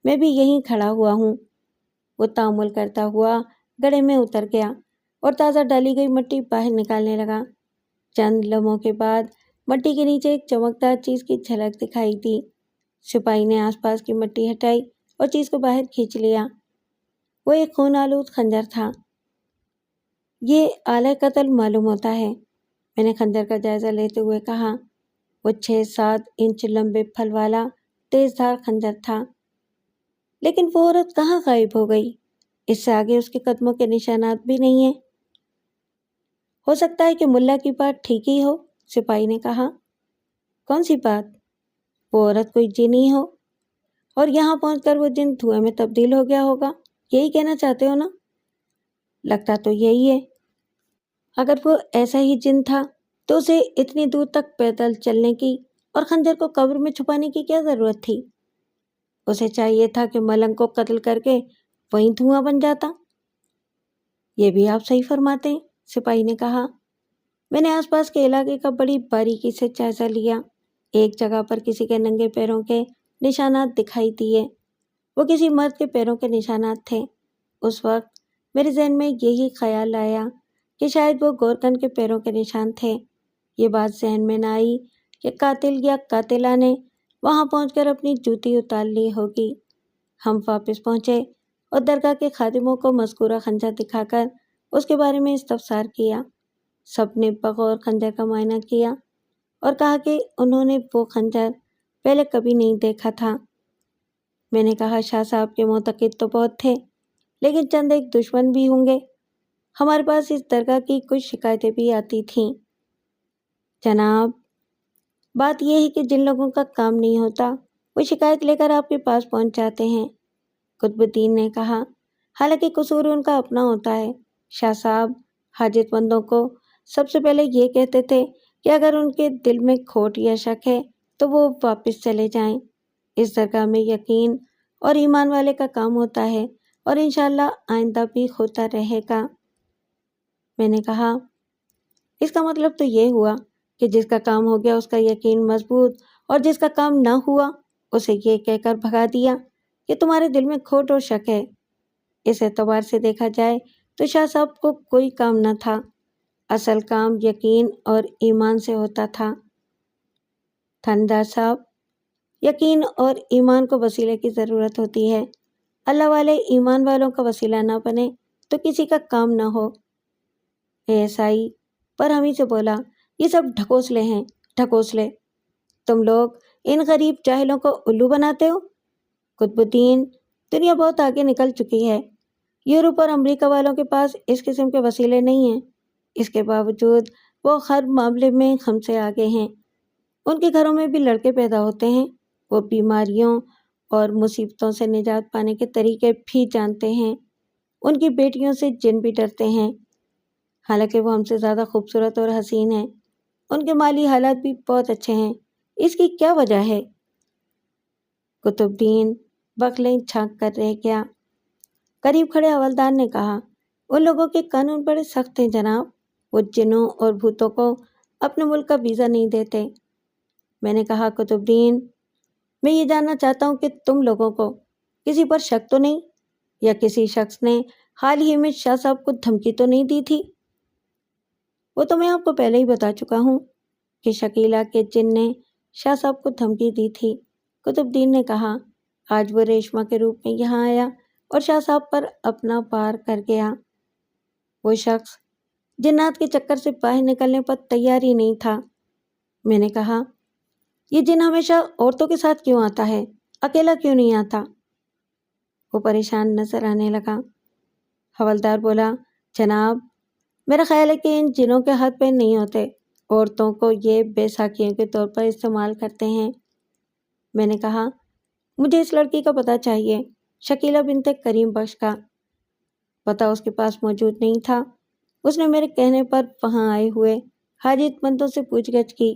میں بھی یہیں کھڑا ہوا ہوں۔ وہ تأمل کرتا ہوا گڑھے میں اتر گیا اور تازہ ڈالی گئی مٹی باہر نکالنے لگا۔ چند لمحوں کے بعد مٹی کے نیچے ایک چمکدار چیز کی جھلک دکھائی دی۔ سپاہی نے آس پاس کی مٹی ہٹائی اور چیز کو باہر کھینچ لیا۔ وہ ایک خون آلود خنجر تھا۔ یہ آلہ قتل معلوم ہوتا ہے، میں نے خنجر کا جائزہ لیتے ہوئے کہا۔ وہ 6-7 انچ لمبے پھل والا تیز دھار خنجر تھا۔ لیکن وہ عورت کہاں غائب ہو گئی؟ اس سے آگے اس کے قدموں کے نشانات بھی نہیں ہیں۔ ہو سکتا ہے کہ ملا کی بات ٹھیک ہی ہو، سپاہی نے کہا۔ کون سی بات؟ وہ عورت کوئی جن ہی ہو اور یہاں پہنچ کر وہ جن دھوئیں میں تبدیل ہو گیا ہوگا، یہی کہنا چاہتے ہو نا؟ لگتا تو یہی ہے۔ اگر وہ ایسا ہی جن تھا تو اسے اتنی دور تک پیدل چلنے کی اور خنجر کو قبر میں چھپانے کی کیا ضرورت تھی؟ اسے چاہیے تھا کہ ملنگ کو قتل کر کے وہیں دھواں بن جاتا۔ یہ بھی آپ صحیح فرماتے ہیں، سپاہی نے کہا۔ میں نے آس پاس کے علاقے کا بڑی باریکی سے جائزہ لیا۔ ایک جگہ پر کسی کے ننگے پیروں کے نشانات دکھائی دیے۔ وہ کسی مرد کے پیروں کے نشانات تھے۔ اس وقت میرے ذہن میں یہی خیال آیا کہ شاید وہ گورکن کے پیروں کے نشان تھے۔ یہ بات ذہن میں نہ آئی کہ قاتل یا قاتلہ نے وہاں پہنچ کر اپنی جوتی اتار لی ہوگی۔ ہم واپس پہنچے اور درگاہ کے خادموں کو مذکورہ خنجر دکھا کر اس کے بارے میں استفسار کیا۔ سب نے بغور خنجر کا معائنہ کیا اور کہا کہ انہوں نے وہ خنجر پہلے کبھی نہیں دیکھا تھا۔ میں نے کہا، شاہ صاحب کے معتقد تو بہت تھے، لیکن چند ایک دشمن بھی ہوں گے۔ ہمارے پاس اس درگاہ کی کچھ شکایتیں بھی آتی تھیں۔ جناب، بات یہ ہے کہ جن لوگوں کا کام نہیں ہوتا وہ شکایت لے کر آپ کے پاس پہنچ جاتے ہیں، قطب الدین نے کہا۔ حالانکہ قصور ان کا اپنا ہوتا ہے۔ شاہ صاحب حاجت مندوں کو سب سے پہلے یہ کہتے تھے کہ اگر ان کے دل میں کھوٹ یا شک ہے تو وہ واپس چلے جائیں۔ اس درگاہ میں یقین اور ایمان والے کا کام ہوتا ہے اور انشاءاللہ آئندہ بھی ہوتا رہے گا۔ میں نے کہا، اس کا مطلب تو یہ ہوا کہ جس کا کام ہو گیا اس کا یقین مضبوط اور جس کا کام نہ ہوا اسے یہ کہہ کر بھگا دیا کہ تمہارے دل میں کھوٹ اور شک ہے۔ اس اعتبار سے دیکھا جائے تو شاہ صاحب کو کوئی کام نہ تھا، اصل کام یقین اور ایمان سے ہوتا تھا۔ تھندار صاحب، یقین اور ایمان کو وسیلے کی ضرورت ہوتی ہے۔ اللہ والے ایمان والوں کا وسیلہ نہ بنے تو کسی کا کام نہ ہو۔ عیسائی پر ہم ہی سے بولا، یہ سب ڈھکوسلے ہیں، ڈھکوسلے۔ تم لوگ ان غریب جاہلوں کو الو بناتے ہو۔ قطب الدین، دنیا بہت آگے نکل چکی ہے۔ یورپ اور امریکہ والوں کے پاس اس قسم کے وسیلے نہیں ہیں۔ اس کے باوجود وہ ہر معاملے میں ہم سے آگے ہیں۔ ان کے گھروں میں بھی لڑکے پیدا ہوتے ہیں۔ وہ بیماریوں اور مصیبتوں سے نجات پانے کے طریقے بھی جانتے ہیں۔ ان کی بیٹیوں سے جن بھی ڈرتے ہیں، حالانکہ وہ ہم سے زیادہ خوبصورت اور حسین ہیں۔ ان کے مالی حالات بھی بہت اچھے ہیں، اس کی کیا وجہ ہے؟ قطب الدین بکلیں چھانک کر رہ گیا۔ قریب کھڑے حوالدار نے کہا، ان لوگوں کے قانون بڑے سخت ہیں جناب، وہ جنوں اور بھوتوں کو اپنے ملک کا ویزا نہیں دیتے۔ میں نے کہا، قطب الدین، میں یہ جاننا چاہتا ہوں کہ تم لوگوں کو کسی پر شک تو نہیں، یا کسی شخص نے حال ہی میں شاہ صاحب کو دھمکی تو نہیں دی تھی؟ وہ تو میں آپ کو پہلے ہی بتا چکا ہوں کہ شکیلہ کے جن نے شاہ صاحب کو دھمکی دی تھی۔ قطب الدین نے کہا، آج وہ ریشمہ کے روپ میں یہاں آیا اور شاہ صاحب پر اپنا پار کر گیا۔ وہ شخص جنات کے چکر سے باہر نکلنے پر تیار ہی نہیں تھا۔ میں نے کہا، یہ جن ہمیشہ عورتوں کے ساتھ کیوں آتا ہے، اکیلا کیوں نہیں آتا؟ وہ پریشان نظر آنے لگا۔ حوالدار بولا، جناب، میرا خیال ہے کہ ان جنوں کے ہاتھ پیر نہیں ہوتے، عورتوں کو یہ بے ساکھیوں کے طور پر استعمال کرتے ہیں۔ میں نے کہا، مجھے اس لڑکی کا پتہ چاہیے، شکیلہ بنت کریم بخش کا۔ پتہ اس کے پاس موجود نہیں تھا۔ اس نے میرے کہنے پر وہاں آئے ہوئے حاجت مندوں سے پوچھ گچھ کی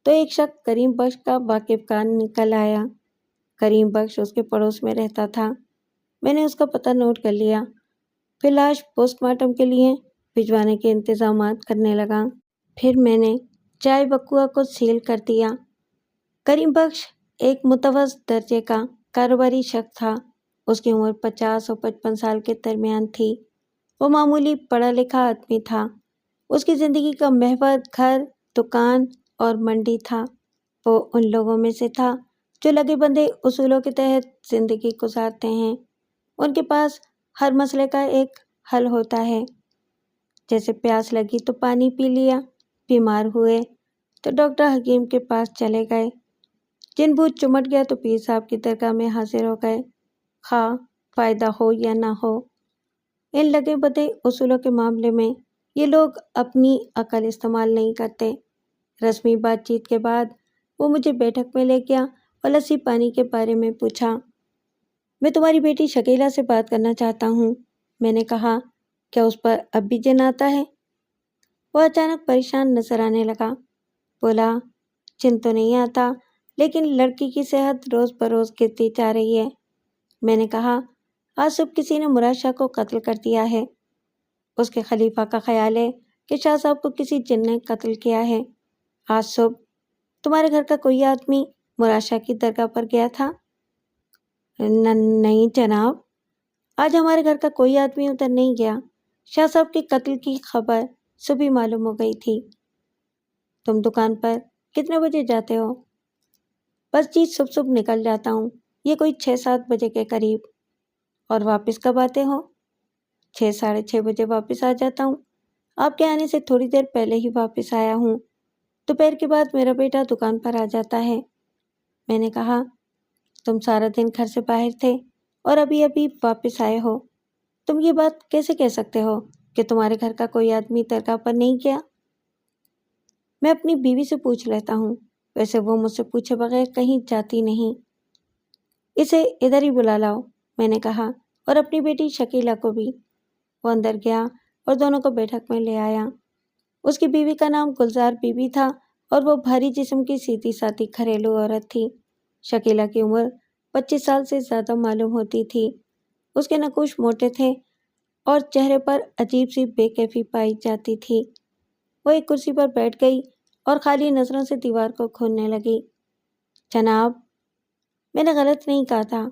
تو ایک شخص کریم بخش کا واقف کار نکل آیا۔ کریم بخش اس کے پڑوس میں رہتا تھا۔ میں نے اس کا پتہ نوٹ کر لیا، پھر لاش پوسٹ مارٹم کے لیے بھجوانے کے انتظامات کرنے لگا۔ پھر میں نے چائے بکوا کو سیل کر دیا۔ کریم بخش ایک متوسط درجے کا کاروباری شخص تھا۔ اس کی عمر 50 اور 55 سال کے درمیان تھی۔ وہ معمولی پڑھا لکھا آدمی تھا۔ اس کی زندگی کا محور گھر، دکان اور منڈی تھا۔ وہ ان لوگوں میں سے تھا جو لگے بندے اصولوں کے تحت زندگی گزارتے ہیں۔ ان کے پاس ہر مسئلے کا ایک حل ہوتا ہے، جیسے پیاس لگی تو پانی پی لیا، بیمار ہوئے تو ڈاکٹر حکیم کے پاس چلے گئے، جن بھوت چمٹ گیا تو پیر صاحب کی درگاہ میں حاضر ہو گئے، خواہ فائدہ ہو یا نہ ہو۔ ان لگے بندے اصولوں کے معاملے میں یہ لوگ اپنی عقل استعمال نہیں کرتے۔ رسمی بات چیت کے بعد وہ مجھے بیٹھک میں لے گیا اور لسی پانی کے بارے میں پوچھا۔ میں تمہاری بیٹی شکیلہ سے بات کرنا چاہتا ہوں۔ میں نے کہا، کیا اس پر اب بھی جن آتا ہے؟ وہ اچانک پریشان نظر آنے لگا۔ بولا، جن تو نہیں آتا، لیکن لڑکی کی صحت روز بروز گرتی جا رہی ہے۔ میں نے کہا، آج صبح کسی نے مراد شاہ کو قتل کر دیا ہے۔ اس کے خلیفہ کا خیال ہے کہ شاہ صاحب کو کسی جن نے قتل کیا ہے۔ آج صبح تمہارے گھر کا کوئی آدمی مراد شاہ کی درگاہ پر گیا تھا؟ نہیں جناب، آج ہمارے گھر کا کوئی آدمی ادھر نہیں گیا۔ شاہ صاحب کے قتل کی خبر صبح ہی معلوم ہو گئی تھی۔ تم دکان پر کتنے بجے جاتے ہو؟ بس جی، صبح نکل جاتا ہوں، یہ کوئی 6-7 بجے کے قریب۔ اور واپس کب آتے ہو؟ 6-6:30 بجے واپس آ جاتا ہوں۔ آپ کے آنے سے تھوڑی دیر پہلے ہی واپس آیا ہوں۔ دوپہر کے بعد میرا بیٹا دکان پر آ جاتا ہے۔ میں نے کہا، تم سارا دن گھر سے باہر تھے اور ابھی ابھی واپس آئے ہو، تم یہ بات کیسے کہہ سکتے ہو کہ تمہارے گھر کا کوئی آدمی درگاہ پر نہیں گیا؟ میں اپنی بیوی سے پوچھ لیتا ہوں، ویسے وہ مجھ سے پوچھے بغیر کہیں جاتی نہیں۔ اسے ادھر ہی بلا لاؤ، میں نے کہا، اور اپنی بیٹی شکیلہ کو بھی۔ وہ اندر گیا اور دونوں کو بیٹھک میں لے آیا۔ اس کی بیوی کا نام گلزار بی بی تھا اور وہ بھاری جسم کی سیدھی سادھی گھریلو عورت تھی۔ شکیلہ کی عمر 25 سال سے زیادہ معلوم ہوتی تھی۔ اس کے نقوش موٹے تھے اور چہرے پر عجیب سی بے کیفی پائی جاتی تھی۔ وہ ایک کرسی پر بیٹھ گئی اور خالی نظروں سے دیوار کو گھورنے لگی۔ جناب، میں نے غلط نہیں کہا تھا،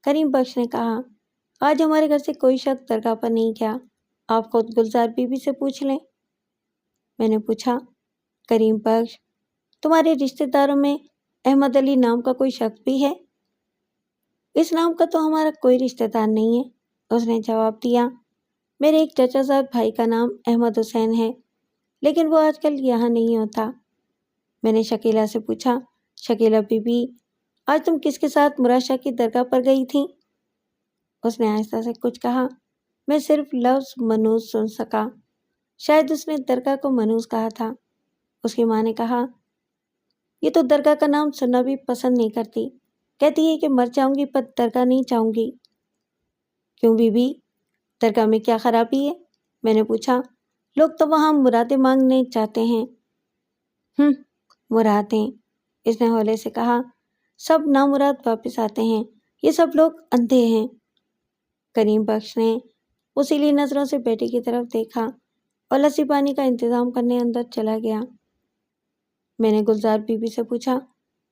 کریم بخش نے کہا، آج ہمارے گھر سے کوئی شخص درگاہ پر نہیں گیا، آپ خود گلزار بی بی سے پوچھ لیں۔ میں نے پوچھا، کریم بخش، تمہارے رشتہ داروں میں احمد علی نام کا کوئی شخص بھی ہے؟ اس نام کا تو ہمارا کوئی رشتہ دار نہیں ہے، اس نے جواب دیا۔ میرے ایک چچا زاد بھائی کا نام احمد حسین ہے، لیکن وہ آج کل یہاں نہیں ہوتا۔ میں نے شکیلہ سے پوچھا، شکیلہ بی بی، آج تم کس کے ساتھ مراد شاہ کی درگاہ پر گئی تھی؟ اس نے آہستہ سے کچھ کہا۔ میں صرف لفظ منوس سن سکا۔ شاید اس نے درگاہ کو منوس کہا تھا۔ اس کی ماں نے کہا، یہ تو درگاہ کا نام سننا بھی پسند نہیں کرتی، کہتی ہے کہ مر جاؤں گی پر درگاہ نہیں جاؤں گی۔ کیوں بی بی، درگاہ میں کیا خرابی ہے؟ میں نے پوچھا۔ لوگ تو وہاں مرادیں مانگنے جاتے ہیں۔ مرادیں، اس نے ہولے سے کہا۔ سب نامراد واپس آتے ہیں، یہ سب لوگ اندھے ہیں۔ کریم بخش نے اصیلی نظروں سے بیٹی کی طرف دیکھا اور لسی پانی کا انتظام کرنے اندر چلا گیا۔ میں نے گلزار بی بی سے پوچھا،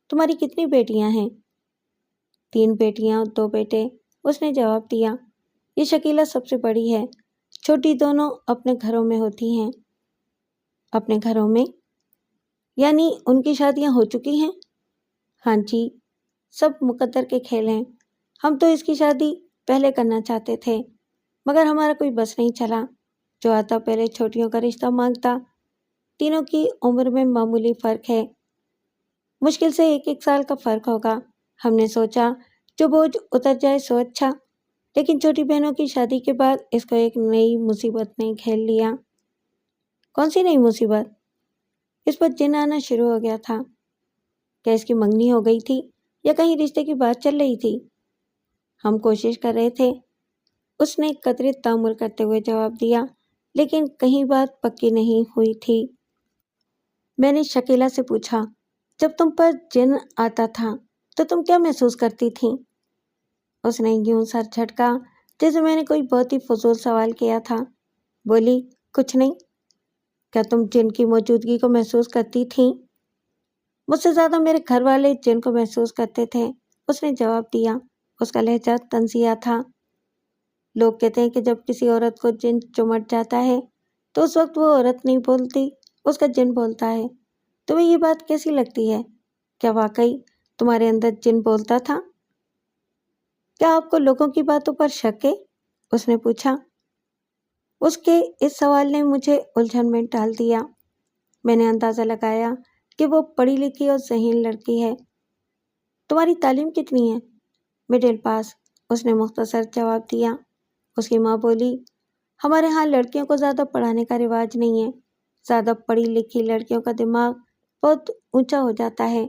تمہاری کتنی بیٹیاں ہیں؟ 3 بیٹیاں اور 2 بیٹے، اس نے جواب دیا۔ یہ شکیلہ سب سے بڑی ہے، چھوٹی دونوں اپنے گھروں میں ہوتی ہیں۔ اپنے گھروں میں؟ یعنی ان کی شادیاں ہو چکی ہیں؟ ہاں جی، سب مقدر کے کھیل ہیں۔ ہم تو اس کی شادی پہلے کرنا چاہتے تھے، مگر ہمارا کوئی بس نہیں چلا۔ جو آتا پہلے چھوٹیوں کا رشتہ مانگتا۔ تینوں کی عمر میں معمولی فرق ہے، مشکل سے 1 سال کا فرق ہوگا۔ ہم نے سوچا جو بوجھ اتر جائے سو اچھا، لیکن چھوٹی بہنوں کی شادی کے بعد اس کو ایک نئی مصیبت نے گھیر لیا۔ کون سی نئی مصیبت؟ اس پر جن آنا شروع ہو گیا تھا۔ کیا اس کی منگنی ہو گئی تھی یا کہیں رشتے کی بات چل رہی تھی؟ ہم کوشش کر رہے تھے، اس نے قدرے تامل کرتے ہوئے جواب دیا، لیکن کہیں بات پکی نہیں ہوئی تھی۔ میں نے شکیلہ سے پوچھا، جب تم پر جن آتا تھا تو تم کیا محسوس کرتی تھیں؟ اس نے یوں سر جھٹکا جیسے میں نے کوئی بہت ہی فضول سوال کیا تھا۔ بولی، کچھ نہیں۔ کیا تم جن کی موجودگی کو محسوس کرتی تھیں؟ مجھ سے زیادہ میرے گھر والے جن کو محسوس کرتے تھے، اس نے جواب دیا۔ اس کا لہجہ طنزیہ تھا۔ لوگ کہتے ہیں کہ جب کسی عورت کو جن چمٹ جاتا ہے تو اس وقت وہ عورت نہیں بولتی، اس کا جن بولتا ہے۔ تمہیں یہ بات کیسی لگتی ہے؟ کیا واقعی تمہارے اندر جن بولتا تھا؟ کیا آپ کو لوگوں کی باتوں پر شک ہے؟ اس نے پوچھا۔ اس کے اس سوال نے مجھے الجھن میں ڈال دیا۔ میں نے اندازہ لگایا کہ وہ پڑھی لکھی اور ذہین لڑکی ہے۔ تمہاری تعلیم کتنی ہے؟ مڈل پاس، اس نے مختصر جواب دیا۔ اس کی ماں بولی، ہمارے ہاں لڑکیوں کو زیادہ پڑھانے کا رواج نہیں ہے۔ زیادہ پڑھی لکھی لڑکیوں کا دماغ بہت اونچا ہو جاتا ہے۔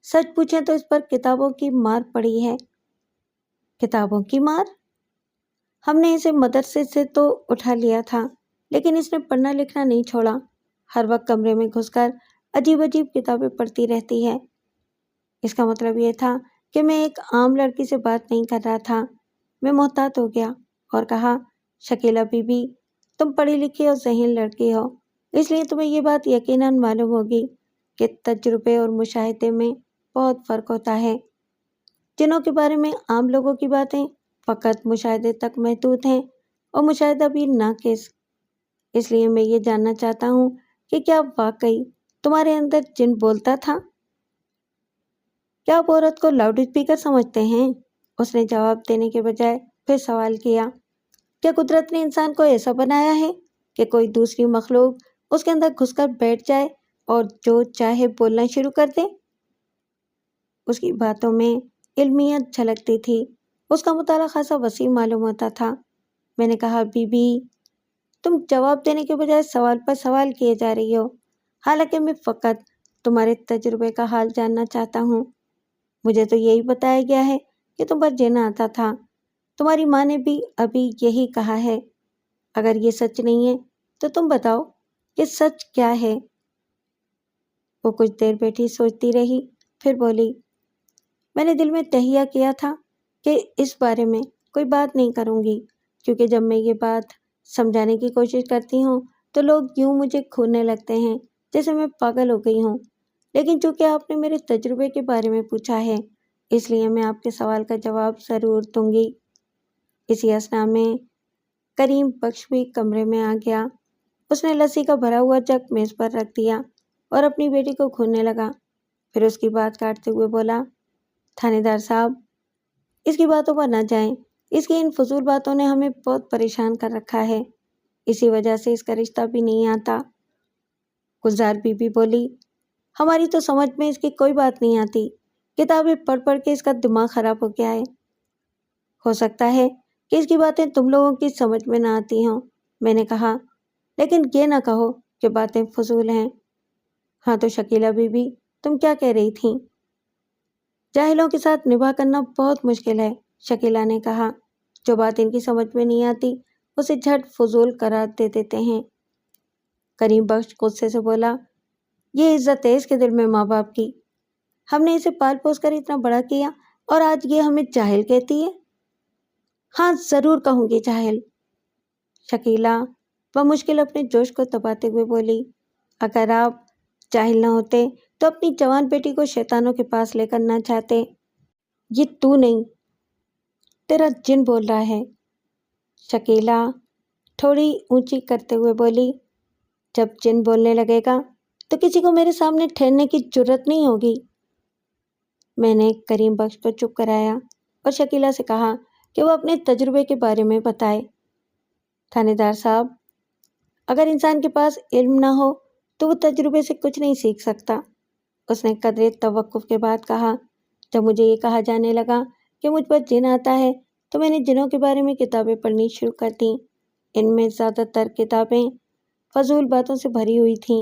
سچ پوچھیں تو اس پر کتابوں کی مار پڑی ہے۔ کتابوں کی مار؟ ہم نے اسے مدرسے سے تو اٹھا لیا تھا، لیکن اس نے پڑھنا لکھنا نہیں چھوڑا۔ ہر وقت کمرے میں گھس کر عجیب عجیب کتابیں پڑھتی رہتی ہے۔ اس کا مطلب یہ تھا کہ میں ایک عام لڑکی سے بات نہیں کر رہا تھا۔ میں محتاط ہو گیا اور کہا، شکیلہ بی بی، تم پڑھی لکھی اور ذہین لڑکی ہو، اس لیے تمہیں یہ بات یقیناً معلوم ہوگی کہ تجربے اور مشاہدے میں بہت فرق ہوتا ہے۔ جنوں کے بارے میں عام لوگوں کی باتیں فقط مشاہدے تک محدود ہیں اور مشاہدہ بھی ناقص۔ اس لیے میں یہ جاننا چاہتا ہوں کہ کیا واقعی تمہارے اندر جن بولتا تھا؟ کیا آپ عورت کو لاؤڈ اسپیکر سمجھتے ہیں؟ اس نے جواب دینے کے بجائے پھر سوال کیا۔ کیا قدرت نے انسان کو ایسا بنایا ہے کہ کوئی دوسری مخلوق اس کے اندر گھس کر بیٹھ جائے اور جو چاہے بولنا شروع کر دے؟ اس کی باتوں میں علمیت جھلکتی تھی، اس کا مطالعہ خاصا وسیع معلوم ہوتا تھا۔ میں نے کہا، بی بی، تم جواب دینے کے بجائے سوال پر سوال کیے جا رہی ہو، حالانکہ میں فقط تمہارے تجربے کا حال جاننا چاہتا ہوں۔ مجھے تو یہی بتایا گیا ہے کہ تم پر جن آتا تھا۔ تمہاری ماں نے بھی ابھی یہی کہا ہے۔ اگر یہ سچ نہیں ہے تو تم بتاؤ کہ سچ کیا ہے؟ وہ کچھ دیر بیٹھی سوچتی رہی، پھر بولی، میں نے دل میں تہیہ کیا تھا کہ اس بارے میں کوئی بات نہیں کروں گی، کیونکہ جب میں یہ بات سمجھانے کی کوشش کرتی ہوں تو لوگ یوں مجھے گھورنے لگتے ہیں جیسے میں پاگل ہو گئی ہوں۔ لیکن چونکہ آپ نے میرے تجربے کے بارے میں پوچھا ہے، اس لیے میں آپ کے سوال کا جواب ضرور دوں گی۔ اسی اثنا میں کریم بخش بھی کمرے میں آ گیا۔ اس نے لسی کا بھرا ہوا جگ میز پر رکھ دیا اور اپنی بیٹی کو گھورنے لگا۔ پھر اس کی بات کاٹتے ہوئے بولا، تھانے دار صاحب، اس کی باتوں پر نہ جائیں، اس کی ان فضول باتوں نے ہمیں بہت پریشان کر رکھا ہے، اسی وجہ سے اس کا رشتہ بھی نہیں آتا۔ گلزار بی بی بولی، ہماری تو سمجھ میں اس کی کوئی بات نہیں آتی، کتابیں پڑھ پڑھ کے اس کا دماغ خراب ہو گیا ہے۔ ہو سکتا ہے کہ اس کی باتیں تم لوگوں کی سمجھ میں نہ آتی ہوں، میں نے کہا، لیکن یہ نہ کہو کہ باتیں فضول ہیں۔ ہاں تو شکیلہ بی بی، تم کیا کہہ رہی تھیں؟ جاہلوں کے ساتھ نباہ کرنا بہت مشکل ہے، شکیلہ نے کہا۔ جو بات ان کی سمجھ میں نہیں آتی اسے جھٹ فضول قرار دے دیتے ہیں۔ کریم بخش غصے سے بولا، یہ عزت ہے اس کے دل میں ماں باپ کی، ہم نے اسے پال پوس کر اتنا بڑا کیا اور آج یہ ہمیں جاہل کہتی ہے۔ ہاں ضرور کہوں گی جاہل، شکیلا بمشکل اپنے جوش کو دباتے ہوئے بولی۔ اگر آپ جاہل نہ ہوتے تو اپنی جوان بیٹی کو شیطانوں کے پاس لے کر نہ جاتے۔ یہ تو نہیں، تیرا جن بول رہا ہے، شکیلا تھوڑی اونچی کرتے ہوئے بولی۔ جب جن بولنے لگے گا تو کسی کو میرے سامنے ٹھہرنے کی جرت نہیں ہوگی۔ میں نے کریم بخش کو چپ کرایا اور شکیلا سے کہا کہ وہ اپنے تجربے کے بارے میں بتائے۔ تھانے دار صاحب، اگر انسان کے پاس علم نہ ہو تو وہ تجربے سے کچھ نہیں سیکھ سکتا، اس نے قدرے توقف کے بعد کہا۔ جب مجھے یہ کہا جانے لگا کہ مجھ پر جن آتا ہے تو میں نے جنوں کے بارے میں کتابیں پڑھنی شروع کر دیں۔ ان میں زیادہ تر کتابیں فضول باتوں سے بھری ہوئی تھیں،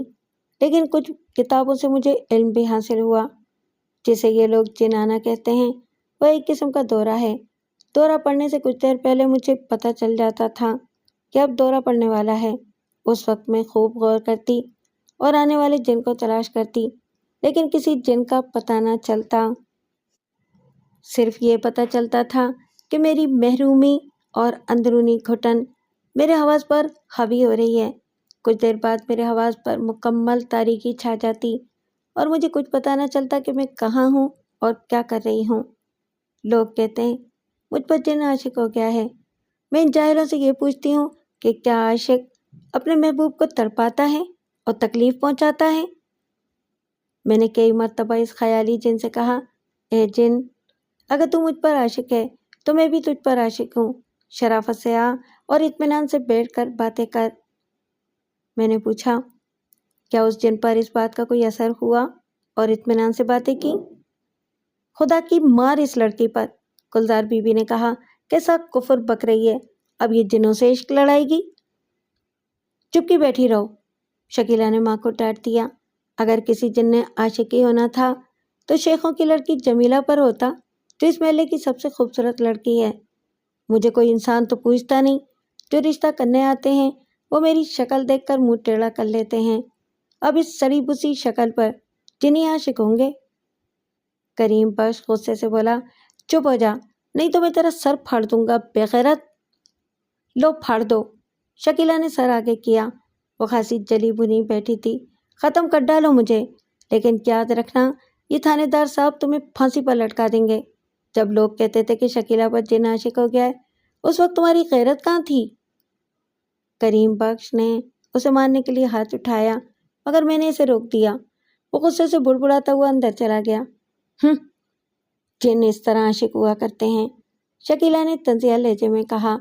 لیکن کچھ کتابوں سے مجھے علم بھی حاصل ہوا۔ جسے یہ لوگ جن آنا کہتے ہیں وہ ایک قسم کا دورہ ہے۔ دورہ پڑنے سے کچھ دیر پہلے مجھے پتہ چل جاتا تھا کہ اب دورہ پڑنے والا ہے۔ اس وقت میں خوب غور کرتی اور آنے والے جن کو تلاش کرتی، لیکن کسی جن کا پتہ نہ چلتا۔ صرف یہ پتہ چلتا تھا کہ میری محرومی اور اندرونی گھٹن میرے حواس پر حاوی ہو رہی ہے۔ کچھ دیر بعد میرے حواس پر مکمل تاریکی چھا جاتی اور مجھے کچھ پتہ نہ چلتا کہ میں کہاں ہوں اور کیا کر رہی ہوں۔ لوگ کہتے ہیں مجھ پر جن عاشق ہو گیا ہے۔ میں ان جاہلوں سے یہ پوچھتی ہوں کہ کیا عاشق اپنے محبوب کو تڑپاتا ہے اور تکلیف پہنچاتا ہے؟ میں نے کئی مرتبہ اس خیالی جن سے کہا، اے جن، اگر تو مجھ پر عاشق ہے تو میں بھی تجھ پر عاشق ہوں، شرافت سے آ اور اطمینان سے بیٹھ کر باتیں کر۔ میں نے پوچھا، کیا اس جن پر اس بات کا کوئی اثر ہوا اور اطمینان سے باتیں کی؟ خدا کی مار اس لڑکی پر، گلزار بی بی نے کہا، کیسا کفر بک رہی ہے، اب یہ جنوں سے عشق لڑائے گی؟ چپ کی بیٹھی رہو، شکیلا نے ماں کو ڈانٹ دیا۔ اگر کسی جن نے عاشقی ہونا تھا تو شیخوں کی لڑکی جمیلہ پر ہوتا، جو اس محلے کی سب سے خوبصورت لڑکی ہے۔ مجھے کوئی انسان تو پوچھتا نہیں، جو رشتہ کرنے آتے ہیں وہ میری شکل دیکھ کر منہ ٹیڑھا کر لیتے ہیں۔ اب اس سڑی بسی شکل پر جنی عاشق ہوں گے؟ کریم بخش غصے سے بولا، چپ ہو جا، نہیں تو میں تیرا سر پھاڑ دوں گا بے غیرت۔ لو پھاڑ دو، شکیلا نے سر آگے کیا۔ وہ خاصی جلی بھنی بیٹھی تھی۔ ختم کر ڈالو مجھے، لیکن یاد رکھنا یہ تھانے دار صاحب تمہیں پھانسی پر لٹکا دیں گے۔ جب لوگ کہتے تھے کہ شکیلا پر جن عاشق ہو گیا ہے، اس وقت تمہاری غیرت کہاں تھی؟ کریم بخش نے اسے مارنے کے لیے ہاتھ اٹھایا، مگر میں نے اسے روک دیا۔ وہ غصے سے بڑبڑاتا ہوا اندر چلا گیا۔ جن اس طرح عاشق ہوا کرتے ہیں، شکیلا نے طنزیہ لہجے میں کہا۔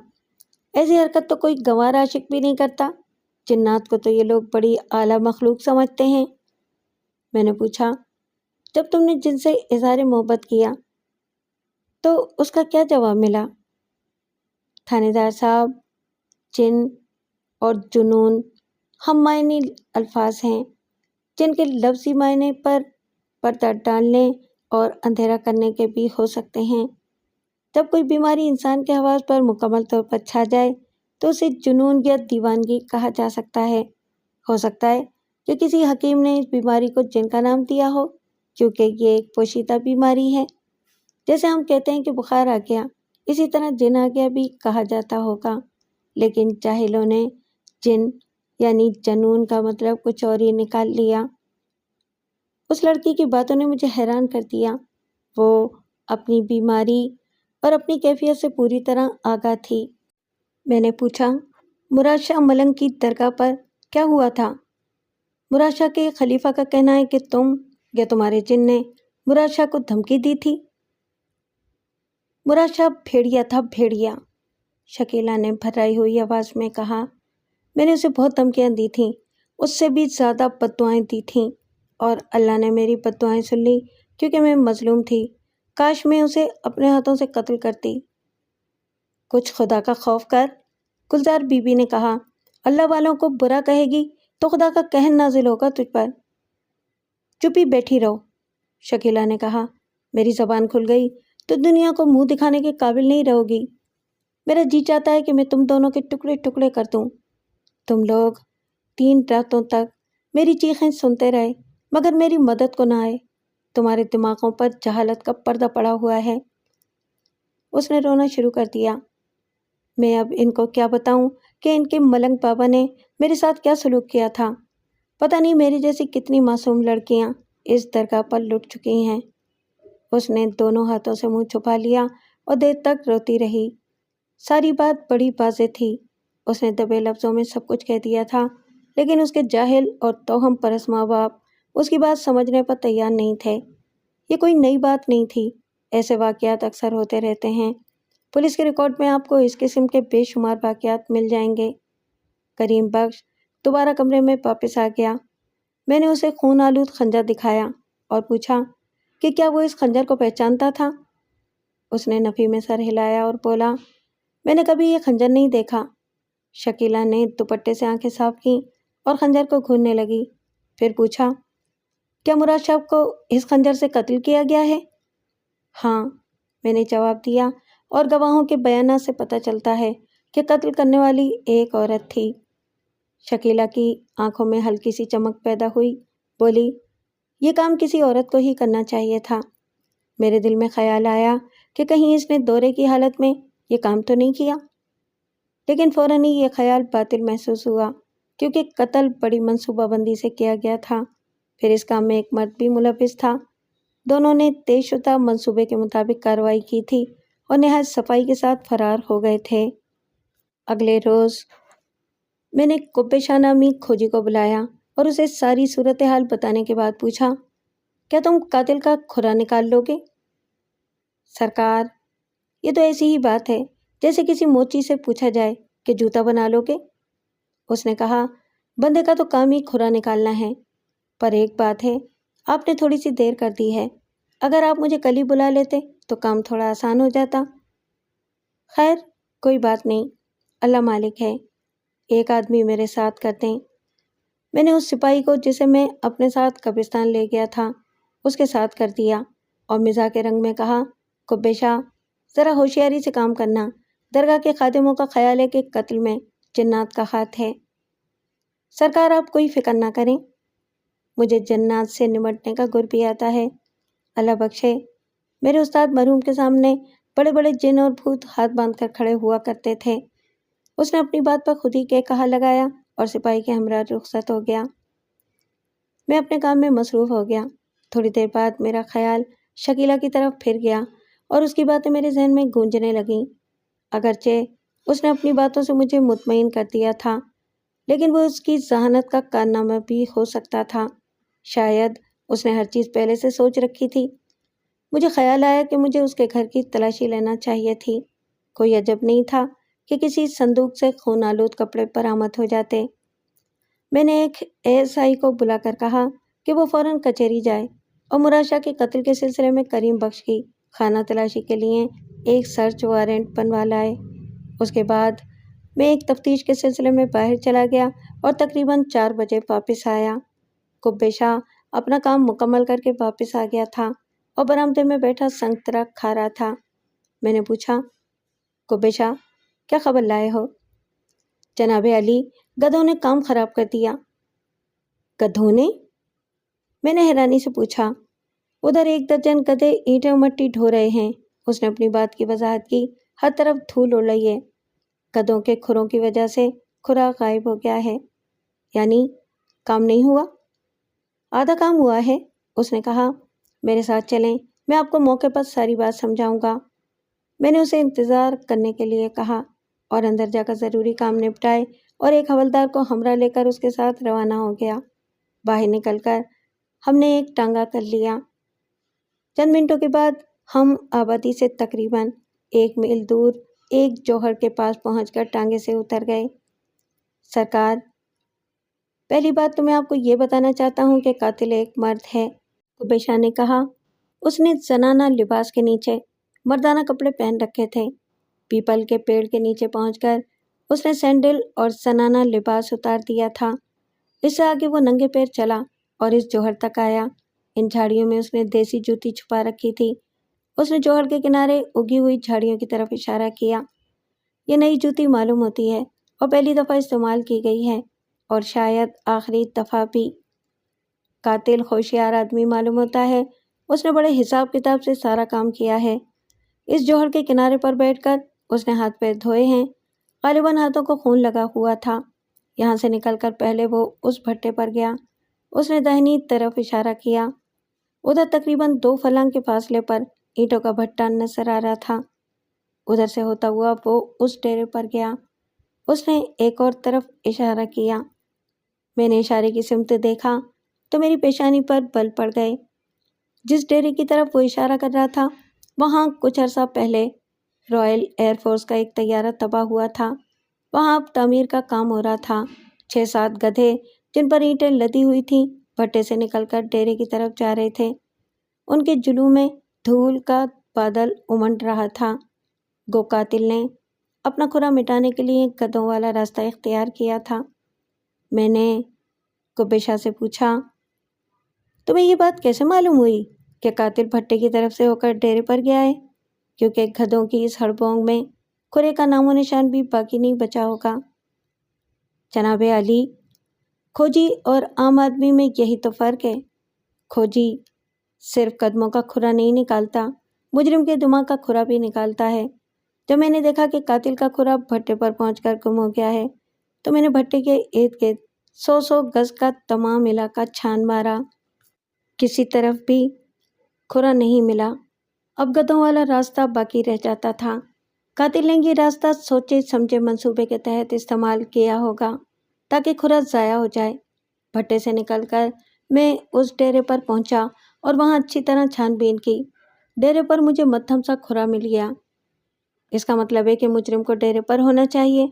ایسی حرکت تو کوئی گنوار عاشق بھی نہیں کرتا۔ جنات کو تو یہ لوگ بڑی اعلیٰ مخلوق سمجھتے ہیں۔ میں نے پوچھا، جب تم نے جن سے اظہار محبت کیا تو اس کا کیا جواب ملا؟ تھانے دار صاحب، جن اور جنون ہم معنی الفاظ ہیں، جن کے لفظی معنی پر پردہ ڈالنے اور اندھیرا کرنے کے بھی ہو سکتے ہیں۔ جب کوئی بیماری انسان کے حواس پر مکمل طور پر چھا جائے تو اسے جنون یا دیوانگی کہا جا سکتا ہے۔ ہو سکتا ہے کہ کسی حکیم نے اس بیماری کو جن کا نام دیا ہو، کیونکہ یہ ایک پوشیدہ بیماری ہے۔ جیسے ہم کہتے ہیں کہ بخار آ گیا، اسی طرح جن آ گیا بھی کہا جاتا ہوگا، لیکن جاہلوں نے جن یعنی جنون کا مطلب کچھ اور ہی نکال لیا۔ اس لڑکی کی باتوں نے مجھے حیران کر دیا۔ وہ اپنی بیماری اور اپنی کیفیت سے پوری طرح آگاہ تھی۔ میں نے پوچھا، مراد شاہ ملنگ کی درگاہ پر کیا ہوا تھا؟ مراد شاہ کے خلیفہ کا کہنا ہے کہ تم یا تمہارے جن نے مراد شاہ کو دھمکی دی تھی۔ مراد شاہ بھیڑیا تھا، بھیڑیا، شکیلا نے بھرائی ہوئی آواز میں کہا۔ میں نے اسے بہت دھمکیاں دی تھیں، اس سے بھی زیادہ بددعائیں دی تھیں، اور اللہ نے میری بددعائیں سن لی کیونکہ میں مظلوم تھی۔ کاش میں اسے اپنے ہاتھوں سے قتل کرتی۔ کچھ خدا کا خوف کر، گلزار بی بی نے کہا۔ اللہ والوں کو برا کہے گی تو خدا کا قہر نازل ہوگا تجھ پر۔ چپی بیٹھی رہو، شکیلا نے کہا۔ میری زبان کھل گئی تو دنیا کو منہ دکھانے کے قابل نہیں رہو گی۔ میرا جی چاہتا ہے کہ میں تم دونوں کے ٹکڑے ٹکڑے کر دوں۔ تم لوگ 3 راتوں تک میری چیخیں سنتے رہے مگر میری مدد کو نہ آئے۔ تمہارے دماغوں پر جہالت کا پردہ پڑا ہوا ہے۔ اس نے رونا شروع کر دیا۔ میں اب ان کو کیا بتاؤں کہ ان کے ملنگ بابا نے میرے ساتھ کیا سلوک کیا تھا۔ پتہ نہیں میری جیسی کتنی معصوم لڑکیاں اس درگاہ پر لٹ چکی ہیں۔ اس نے دونوں ہاتھوں سے منہ چھپا لیا اور دیر تک روتی رہی۔ ساری بات بڑی واضح تھی۔ اس نے دبے لفظوں میں سب کچھ کہہ دیا تھا، لیکن اس کے جاہل اور توہم پرست ماں باپ اس کی بات سمجھنے پر تیار نہیں تھے۔ یہ کوئی نئی بات نہیں تھی، ایسے واقعات اکثر ہوتے رہتے ہیں۔ پولیس کے ریکارڈ میں آپ کو اس قسم کے بے شمار واقعات مل جائیں گے۔ کریم بخش دوبارہ کمرے میں واپس آ گیا۔ میں نے اسے خون آلود خنجر دکھایا اور پوچھا کہ کیا وہ اس خنجر کو پہچانتا تھا؟ اس نے نفی میں سر ہلایا اور بولا، میں نے کبھی یہ خنجر نہیں دیکھا۔ شکیلہ نے دوپٹے سے آنکھیں صاف کیں اور خنجر کو گھورنے لگی۔ پھر پوچھا، کیا مراد شاہ کو اس خنجر سے قتل کیا گیا ہے؟ ہاں، میں نے جواب دیا، اور گواہوں کے بیانات سے پتہ چلتا ہے کہ قتل کرنے والی ایک عورت تھی۔ شکیلہ کی آنکھوں میں ہلکی سی چمک پیدا ہوئی، بولی، یہ کام کسی عورت کو ہی کرنا چاہیے تھا۔ میرے دل میں خیال آیا کہ کہیں اس نے دورے کی حالت میں یہ کام تو نہیں کیا، لیکن فوراً ہی یہ خیال باطل محسوس ہوا، کیونکہ قتل بڑی منصوبہ بندی سے کیا گیا تھا۔ پھر اس کام میں ایک مرد بھی ملوث تھا۔ دونوں نے طے شدہ منصوبے کے مطابق کارروائی کی تھی اور نہایت صفائی کے ساتھ فرار ہو گئے تھے۔ اگلے روز میں نے قبے شاہ نامی کھوجی کو بلایا اور اسے ساری صورتحال بتانے کے بعد پوچھا، کیا تم قاتل کا کھرا نکال لو گے؟ سرکار، یہ تو ایسی ہی بات ہے جیسے کسی موچی سے پوچھا جائے کہ جوتا بنا لو گے۔ اس نے کہا، بندے کا تو کام ہی کھرا نکالنا ہے، پر ایک بات ہے، آپ نے تھوڑی سی دیر کر دی ہے۔ اگر آپ مجھے کل ہی بلا لیتے تو کام تھوڑا آسان ہو جاتا۔ خیر، کوئی بات نہیں، اللہ مالک ہے، ایک آدمی میرے ساتھ کر دیں۔ میں نے اس سپاہی کو جسے میں اپنے ساتھ قبرستان لے گیا تھا اس کے ساتھ کر دیا اور مزاح کے رنگ میں کہا، قبے شاہ، ذرا ہوشیاری سے کام کرنا، درگاہ کے خادموں کا خیال ہے کہ قتل میں جنات کا ہاتھ ہے۔ سرکار، آپ کوئی فکر نہ کریں، مجھے جنات سے نمٹنے کا گر بھی آتا ہے۔ اللہ بخشے، میرے استاد مرحوم کے سامنے بڑے بڑے جن اور بھوت ہاتھ باندھ کر کھڑے ہوا کرتے تھے۔ اس نے اپنی بات پر خود ہی کے کہا لگایا اور سپاہی کے ہمراہ رخصت ہو گیا۔ میں اپنے کام میں مصروف ہو گیا۔ تھوڑی دیر بعد میرا خیال شکیلہ کی طرف پھر گیا اور اس کی باتیں میرے ذہن میں گونجنے لگیں۔ اگرچہ اس نے اپنی باتوں سے مجھے مطمئن کر دیا تھا، لیکن وہ اس کی ذہانت کا کارنامہ بھی ہو سکتا تھا۔ شاید اس نے ہر چیز پہلے سے سوچ رکھی تھی۔ مجھے خیال آیا کہ مجھے اس کے گھر کی تلاشی لینا چاہیے تھی۔ کوئی عجب نہیں تھا کہ کسی صندوق سے خون آلود کپڑے برآمد ہو جاتے۔ میں نے ایک ASI کو بلا کر کہا کہ وہ فوراً کچہری جائے اور مراد شاہ کے قتل کے سلسلے میں کریم بخش کی خانہ تلاشی کے لیے ایک سرچ وارنٹ بنوا لائے۔ اس کے بعد میں ایک تفتیش کے سلسلے میں باہر چلا گیا اور تقریباً 4 بجے واپس آیا۔ قبے شاہ اپنا کام مکمل کر کے واپس آ گیا تھا اور برآمدے میں بیٹھا سنگترا کھا رہا تھا۔ میں نے پوچھا، قبے شاہ، کیا خبر لائے ہو؟ جناب علی، گدھوں نے کام خراب کر دیا۔ گدھوں نے؟ میں نے حیرانی سے پوچھا۔ ادھر 1 درجن گدھے اینٹیں اور مٹی ڈھو رہے ہیں۔ اس نے اپنی بات کی وضاحت کی، ہر طرف دھول اڑ رہی ہے۔ گدھوں کے کھروں کی وجہ سے کھرا غائب ہو گیا ہے۔ یعنی کام نہیں ہوا؟ آدھا کام ہوا ہے، اس نے کہا۔ میرے ساتھ چلیں، میں آپ کو موقع پر ساری بات سمجھاؤں گا۔ میں نے اسے انتظار کرنے کے لیے کہا اور اندر جا کر ضروری کام نپٹائے اور ایک حوالدار کو ہمراہ لے کر اس کے ساتھ روانہ ہو گیا۔ باہر نکل کر ہم نے ایک ٹانگا کر لیا۔ چند منٹوں کے بعد ہم آبادی سے تقریباً 1 میل دور ایک جوہر کے پاس پہنچ کر ٹانگے سے اتر گئے۔ سرکار، پہلی بات تو میں آپ کو یہ بتانا چاہتا ہوں کہ قاتل ایک مرد ہے، قبے شاہ نے کہا۔ اس نے زنانہ لباس کے نیچے مردانہ کپڑے پہن رکھے تھے۔ پیپل کے پیڑ کے نیچے پہنچ کر اس نے سینڈل اور زنانہ لباس اتار دیا تھا۔ اس سے آگے وہ ننگے پیر چلا اور اس جوہر تک آیا۔ ان جھاڑیوں میں اس نے دیسی جوتی چھپا رکھی تھی۔ اس نے جوہر کے کنارے اگی ہوئی جھاڑیوں کی طرف اشارہ کیا۔ یہ نئی جوتی معلوم ہوتی ہے اور پہلی دفعہ استعمال کی گئی ہے، اور شاید آخری دفعہ بھی۔ قاتل ہوشیار آدمی معلوم ہوتا ہے اس نے بڑے حساب کتاب سے سارا کام کیا ہے۔ اس جوہر کے کنارے پر بیٹھ کر اس نے ہاتھ پیر دھوئے ہیں، غالباً ہاتھوں کو خون لگا ہوا تھا۔ یہاں سے نکل کر پہلے وہ اس بھٹے پر گیا۔ اس نے داہنی طرف اشارہ کیا۔ ادھر تقریباً 2 فلنگ کے فاصلے پر اینٹوں کا بھٹا نظر آ رہا تھا۔ ادھر سے ہوتا ہوا وہ اس ڈیرے پر گیا۔ اس نے ایک اور طرف اشارہ کیا۔ میں نے اشارے کی سمت دیکھا تو میری پیشانی پر بل پڑ گئے۔ جس ڈیرے کی طرف وہ اشارہ کر رہا تھا وہاں کچھ عرصہ پہلے رائل ایئر فورس کا ایک طیارہ تباہ ہوا تھا۔ وہاں اب تعمیر کا کام ہو رہا تھا۔ 6-7 گدھے جن پر اینٹیں لدی ہوئی تھیں بھٹے سے نکل کر ڈیرے کی طرف جا رہے تھے۔ ان کے جلووں میں دھول کا بادل امنڈ رہا تھا۔ گو قاتل نے اپنا کھرا مٹانے کے لیے گدھوں والا راستہ اختیار کیا تھا۔ میں نے قبے شاہ سے پوچھا، تمہیں یہ بات کیسے معلوم ہوئی کہ قاتل بھٹے کی طرف سے ہو کر ڈیرے پر گیا ہے؟ کیونکہ گدھوں کی اس ہڑبونگ میں کھرے کا نام و نشان بھی باقی نہیں بچا ہوگا۔ جناب علی، کھوجی اور عام آدمی میں یہی تو فرق ہے۔ کھوجی صرف قدموں کا کھرا نہیں نکالتا، مجرم کے دماغ کا کھرا بھی نکالتا ہے۔ جب میں نے دیکھا کہ قاتل کا کھرا بھٹے پر پہنچ کر گم ہو گیا ہے تو میں نے بھٹے کے ارد گرد 100 گز کا تمام علاقہ چھان مارا۔ کسی طرف بھی کھرا نہیں ملا۔ اب گدھوں والا راستہ باقی رہ جاتا تھا۔ قاتل نے یہ راستہ سوچے سمجھے منصوبے کے تحت استعمال کیا ہوگا تاکہ کھرا ضائع ہو جائے۔ بھٹے سے نکل کر میں اس ڈیرے پر پہنچا اور وہاں اچھی طرح چھان بین کی۔ ڈیرے پر مجھے مدھم سا کھرا مل گیا۔ اس کا مطلب ہے کہ مجرم کو ڈیرے پر ہونا چاہیے۔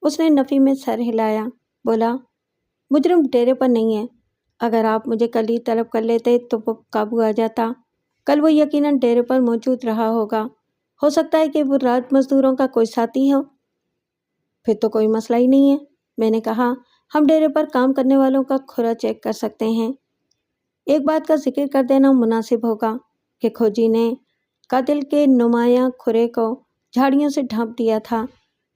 اس نے نفی میں سر ہلایا، بولا، مجرم ڈیرے پر نہیں ہے۔ اگر آپ مجھے کل ہی طلب کر لیتے تو وہ قابو آ جاتا۔ کل وہ یقیناً ڈیرے پر موجود رہا ہوگا۔ ہو سکتا ہے کہ وہ رات مزدوروں کا کوئی ساتھی ہو۔ پھر تو کوئی مسئلہ ہی نہیں ہے، میں نے کہا۔ ہم ڈیرے پر کام کرنے والوں کا کھرا چیک کر سکتے ہیں۔ ایک بات کا ذکر کر دینا مناسب ہوگا کہ کھوجی نے قاتل کے نمایاں کھرے کو جھاڑیوں سے ڈھانپ دیا تھا۔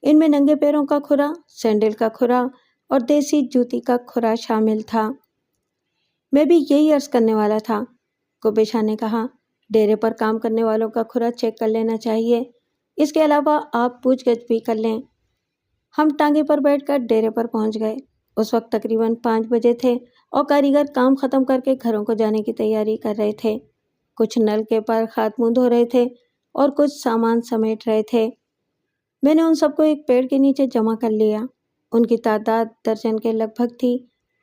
ان میں ننگے پیروں کا کھرا، سینڈل کا کھرا اور دیسی جوتی کا کھرا شامل تھا۔ میں بھی یہی عرض کرنے والا تھا، قبے شاہ نے کہا۔ ڈیرے پر کام کرنے والوں کا کھرا چیک کر لینا چاہیے۔ اس کے علاوہ آپ پوچھ گچھ بھی کر لیں۔ ہم ٹانگے پر بیٹھ کر ڈیرے پر پہنچ گئے۔ اس وقت تقریباً 5 بجے تھے اور کاریگر کام ختم کر کے گھروں کو جانے کی تیاری کر رہے تھے۔ کچھ نلکے پر ہاتھ منہ دھو رہے تھے اور کچھ سامان سمیٹ رہے تھے۔ میں نے ان سب کو ایک پیڑ کے نیچے جمع کر لیا۔ ان کی تعداد درجن کے لگ بھگ تھی۔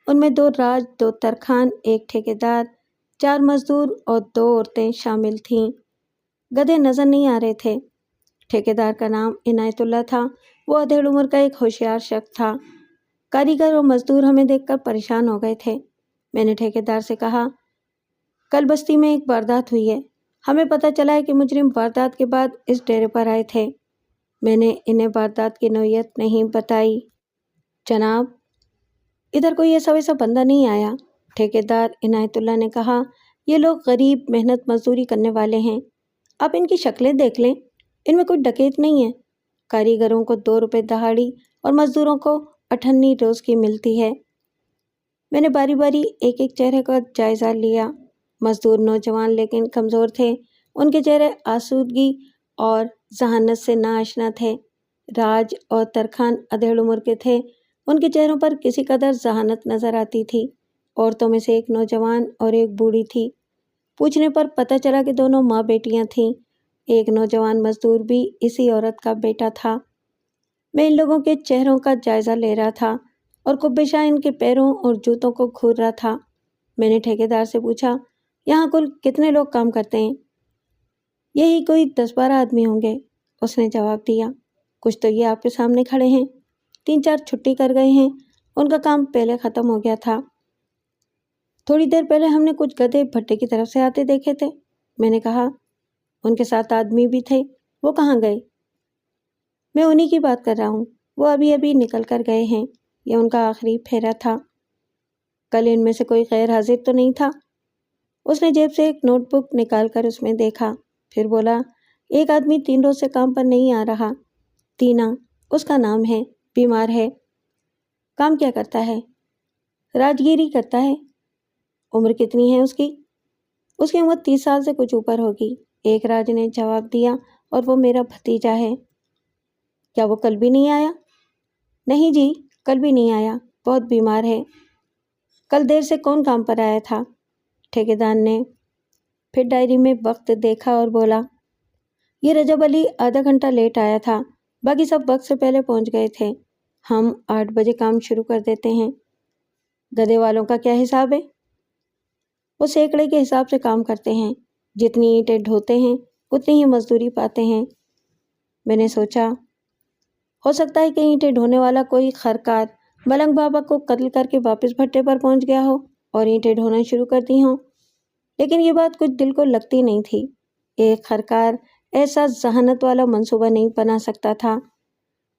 ان میں 2 راج، 2 ترکھان، 1 ٹھیکیدار، 4 مزدور اور 2 عورتیں شامل تھیں۔ گدھے نظر نہیں آ رہے تھے۔ ٹھیکیدار کا نام عنایت اللہ تھا۔ وہ ادھیڑ عمر کا ایک ہوشیار شخص تھا۔ کاریگر اور مزدور ہمیں دیکھ کر پریشان ہو گئے تھے۔ میں نے ٹھیکیدار سے کہا، کل بستی میں ایک واردات ہوئی ہے۔ ہمیں پتہ چلا ہے کہ مجرم واردات کے بعد اس ڈیرے پر آئے تھے۔ میں نے انہیں واردات کی نوعیت نہیں بتائی۔ جناب، ادھر کوئی ایسا ویسا بندہ نہیں آیا، ٹھیکیدار عنایت اللہ نے کہا۔ یہ لوگ غریب محنت مزدوری کرنے والے ہیں۔ آپ ان کی شکلیں دیکھ لیں، ان میں کوئی ڈکیت نہیں ہے۔ کاریگروں کو 2 روپے دہاڑی اور مزدوروں کو 98 روز کی ملتی ہے۔ میں نے باری باری ایک ایک چہرے کا جائزہ لیا۔ مزدور نوجوان لیکن کمزور تھے۔ ان کے چہرے آسودگی اور ذہانت سے ناآشنا تھے۔ راج اور ترکھان ادھیڑ عمر کے تھے۔ ان کے چہروں پر کسی قدر ذہانت نظر آتی تھی۔ عورتوں میں سے ایک نوجوان اور ایک بوڑھی تھی۔ پوچھنے پر پتہ چلا کہ دونوں ماں بیٹیاں تھیں۔ ایک نوجوان مزدور بھی اسی عورت کا بیٹا تھا۔ میں ان لوگوں کے چہروں کا جائزہ لے رہا تھا اور قبے شاہ ان کے پیروں اور جوتوں کو گھور رہا تھا۔ میں نے ٹھیکیدار سے پوچھا، یہاں کل کتنے لوگ کام کرتے ہیں؟ یہی کوئی 10-12 آدمی ہوں گے، اس نے جواب دیا۔ کچھ تو یہ آپ کے سامنے کھڑے ہیں، 3-4 چھٹی کر گئے ہیں، ان کا کام پہلے ختم ہو گیا تھا۔ تھوڑی دیر پہلے ہم نے کچھ گدھے بھٹے کی طرف سے آتے دیکھے تھے، میں نے کہا۔ ان کے ساتھ آدمی بھی تھے، وہ کہاں گئے؟ میں انہی کی بات کر رہا ہوں، وہ ابھی ابھی نکل کر گئے ہیں، یہ ان کا آخری پھیرا تھا۔ کل ان میں سے کوئی غیر حاضر تو نہیں تھا؟ اس نے جیب سے ایک نوٹ بک نکال کر اس میں دیکھا، پھر بولا، ایک آدمی 3 روز سے کام پر نہیں آ رہا، تینا اس کا نام ہے، بیمار ہے۔ کام کیا کرتا ہے؟ راجگیری کرتا ہے۔ عمر کتنی ہے اس کی؟ اس کی عمر 30 سال سے کچھ اوپر ہوگی، ایک راج نے جواب دیا، اور وہ میرا بھتیجا ہے۔ کیا وہ کل بھی نہیں آیا؟ نہیں جی، کل بھی نہیں آیا، بہت بیمار ہے۔ کل دیر سے کون کام پر آیا تھا؟ ٹھیکیدار نے پھر ڈائری میں وقت دیکھا اور بولا، یہ رجب علی آدھا گھنٹہ لیٹ آیا تھا، باقی سب وقت سے پہلے پہنچ گئے تھے۔ ہم 8 بجے کام شروع کر دیتے ہیں۔ گدھے والوں کا کیا حساب ہے؟ وہ سینکڑے کے حساب سے کام کرتے ہیں، جتنی اینٹیں ڈھوتے ہیں اتنی ہی مزدوری پاتے ہیں۔ میں نے سوچا، ہو سکتا ہے کہ اینٹیں ڈھونے والا کوئی خرکار ملنگ بابا کو قتل کر کے واپس بھٹے پر پہنچ گیا ہو اور اینٹیں ڈھونا شروع کر دی ہوں، لیکن یہ بات کچھ دل کو لگتی نہیں تھی۔ ایک خرکار ایسا ذہانت والا منصوبہ نہیں بنا سکتا تھا۔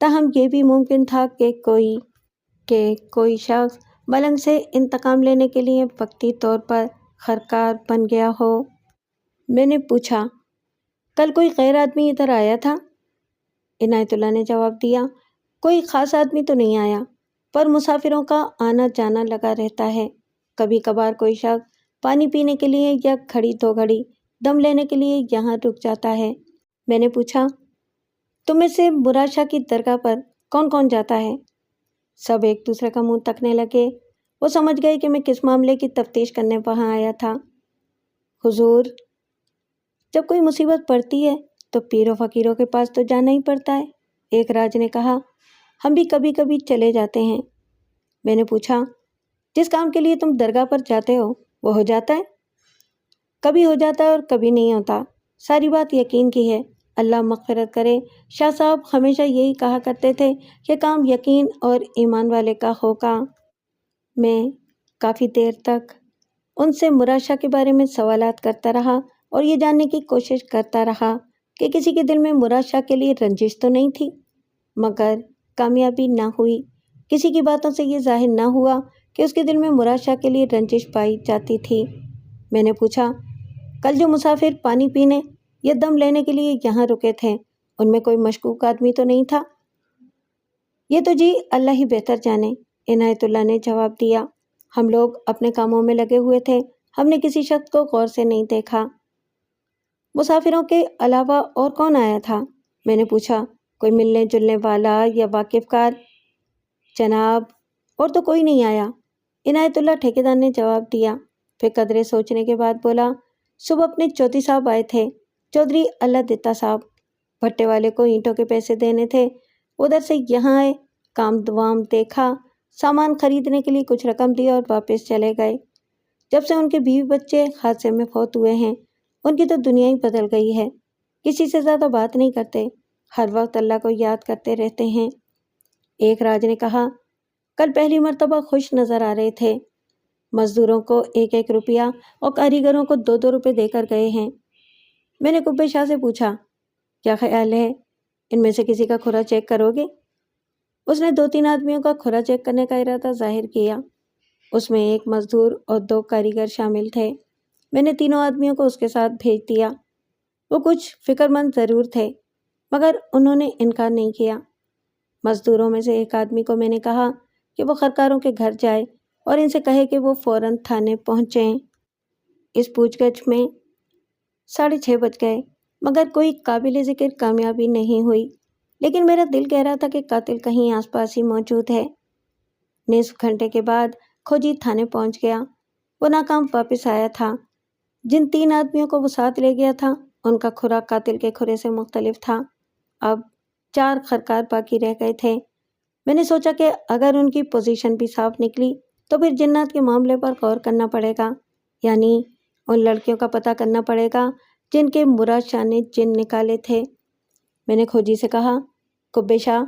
تاہم یہ بھی ممکن تھا کہ کوئی شخص ملنگ سے انتقام لینے کے لیے وقتی طور پر خرکار بن گیا ہو۔ میں نے پوچھا، کل کوئی غیر آدمی ادھر آیا تھا؟ عنایت اللہ نے جواب دیا، کوئی خاص آدمی تو نہیں آیا، پر مسافروں کا آنا جانا لگا رہتا ہے۔ کبھی کبھار کوئی شخص پانی پینے کے لیے یا گھڑی 2 گھڑی دم لینے کے لیے یہاں رک جاتا ہے۔ میں نے پوچھا، تم میں سے مراد شاہ کی درگاہ پر کون کون جاتا ہے؟ سب ایک دوسرے کا منہ تکنے لگے۔ وہ سمجھ گئے کہ میں کس معاملے کی تفتیش کرنے وہاں آیا تھا۔ حضور، جب کوئی مصیبت پڑتی ہے تو پیر و فقیروں کے پاس تو جانا ہی پڑتا ہے، ایک راج نے کہا۔ ہم بھی کبھی کبھی چلے جاتے ہیں۔ میں نے پوچھا، جس کام کے لیے تم درگاہ پر جاتے ہو وہ ہو جاتا ہے؟ کبھی ہو جاتا ہے اور کبھی نہیں ہوتا، ساری بات یقین کی ہے۔ اللہ مغفرت کرے، شاہ صاحب ہمیشہ یہی کہا کرتے تھے کہ کام یقین اور ایمان والے کا ہوگا۔ میں کافی دیر تک ان سے مراد شاہ کے بارے میں سوالات کرتا رہا اور یہ جاننے کی کوشش کرتا رہا کہ کسی کے دل میں مراد شاہ کے لیے رنجش تو نہیں تھی، مگر کامیابی نہ ہوئی۔ کسی کی باتوں سے یہ ظاہر نہ ہوا کہ اس کے دل میں مراد شاہ کے لیے رنجش پائی جاتی تھی۔ میں نے پوچھا، کل جو مسافر پانی پینے یا دم لینے کے لیے یہاں رکے تھے ان میں کوئی مشکوک آدمی تو نہیں تھا؟ یہ تو جی اللہ ہی بہتر جانے، عنایت اللہ نے جواب دیا۔ ہم لوگ اپنے کاموں میں لگے ہوئے تھے، ہم نے کسی شخص کو غور سے نہیں دیکھا۔ مسافروں کے علاوہ اور کون آیا تھا؟ میں نے پوچھا، کوئی ملنے جلنے والا یا واقف کار؟ جناب، اور تو کوئی نہیں آیا، عنایت اللہ ٹھیکیدار نے جواب دیا۔ پھر قدرے سوچنے کے بعد بولا، صبح اپنے چوتھی صاحب آئے تھے، چودھری اللہ دتا صاحب، بھٹے والے کو اینٹوں کے پیسے دینے تھے، ادھر سے یہاں آئے، کام دوام دیکھا، سامان خریدنے کے لیے کچھ رقم دی اور واپس چلے گئے۔ جب سے ان کے بیوی بچے حادثے میں فوت ہوئے ہیں ان کی تو دنیا ہی بدل گئی ہے، کسی سے زیادہ بات نہیں کرتے، ہر وقت اللہ کو یاد کرتے رہتے ہیں۔ ایک راج نے کہا، کل پہلی مرتبہ خوش نظر آ رہے تھے، مزدوروں کو 1 روپیہ اور کاریگروں کو 2 روپے دے کر گئے ہیں۔ میں نے قبے شاہ سے پوچھا، کیا خیال ہے، ان میں سے کسی کا کھرا چیک کرو گے؟ اس نے 2-3 آدمیوں کا کھرا چیک کرنے کا ارادہ ظاہر کیا۔ اس میں 1 مزدور اور 2 کاریگر شامل تھے۔ میں نے تینوں آدمیوں کو اس کے ساتھ بھیج دیا۔ وہ کچھ فکر مند ضرور تھے، مگر انہوں نے انکار نہیں کیا۔ مزدوروں میں سے 1 آدمی کو میں نے کہا کہ وہ خرکاروں کے گھر جائے اور ان سے کہے کہ وہ فوراً تھانے پہنچیں۔ اس پوچھ گچھ میں 6:30 بج گئے، مگر کوئی قابل ذکر کامیابی نہیں ہوئی، لیکن میرا دل کہہ رہا تھا کہ قاتل کہیں آس پاس ہی موجود ہے۔ نصف گھنٹے کے بعد کھوجی تھانے پہنچ گیا۔ وہ ناکام واپس آیا تھا۔ جن 3 آدمیوں کو وہ ساتھ لے گیا تھا ان کا کھرا قاتل کے کھرے سے مختلف تھا۔ اب 4 خرکار باقی رہ گئے تھے۔ میں نے سوچا کہ اگر ان کی پوزیشن بھی صاف نکلی تو پھر جنات کے معاملے پر غور کرنا پڑے گا، یعنی ان لڑکیوں کا پتہ کرنا پڑے گا جن کے مراد شاہ نے جن نکالے تھے۔ میں نے کھوجی سے کہا، قبے شاہ،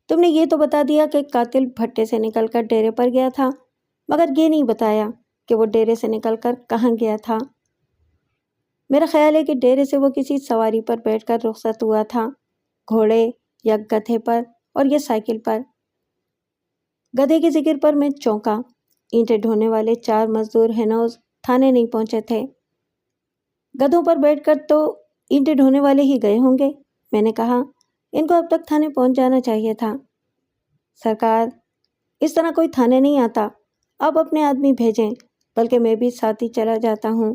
تم نے یہ تو بتا دیا کہ قاتل بھٹے سے نکل کر ڈیرے پر گیا تھا، مگر یہ نہیں بتایا کہ وہ ڈیرے سے نکل کر کہاں گیا تھا۔ میرا خیال ہے کہ ڈیرے سے وہ کسی سواری پر بیٹھ کر رخصت ہوا تھا، گھوڑے یا گدھے پر اور یا سائیکل پر۔ گدھے کے ذکر پر میں چونکا۔ اینٹیں ڈھونے والے 4 مزدور ہنوز تھانے نہیں پہنچے تھے۔ گدھوں پر بیٹھ کر تو اینٹیں ڈھونے والے ہی گئے ہوں گے، میں نے کہا، ان کو اب تک تھانے پہنچ جانا چاہیے تھا۔ سرکار، اس طرح کوئی تھانے نہیں آتا، آپ اپنے آدمی بھیجیں، بلکہ میں بھی ساتھ ہی چلا جاتا ہوں۔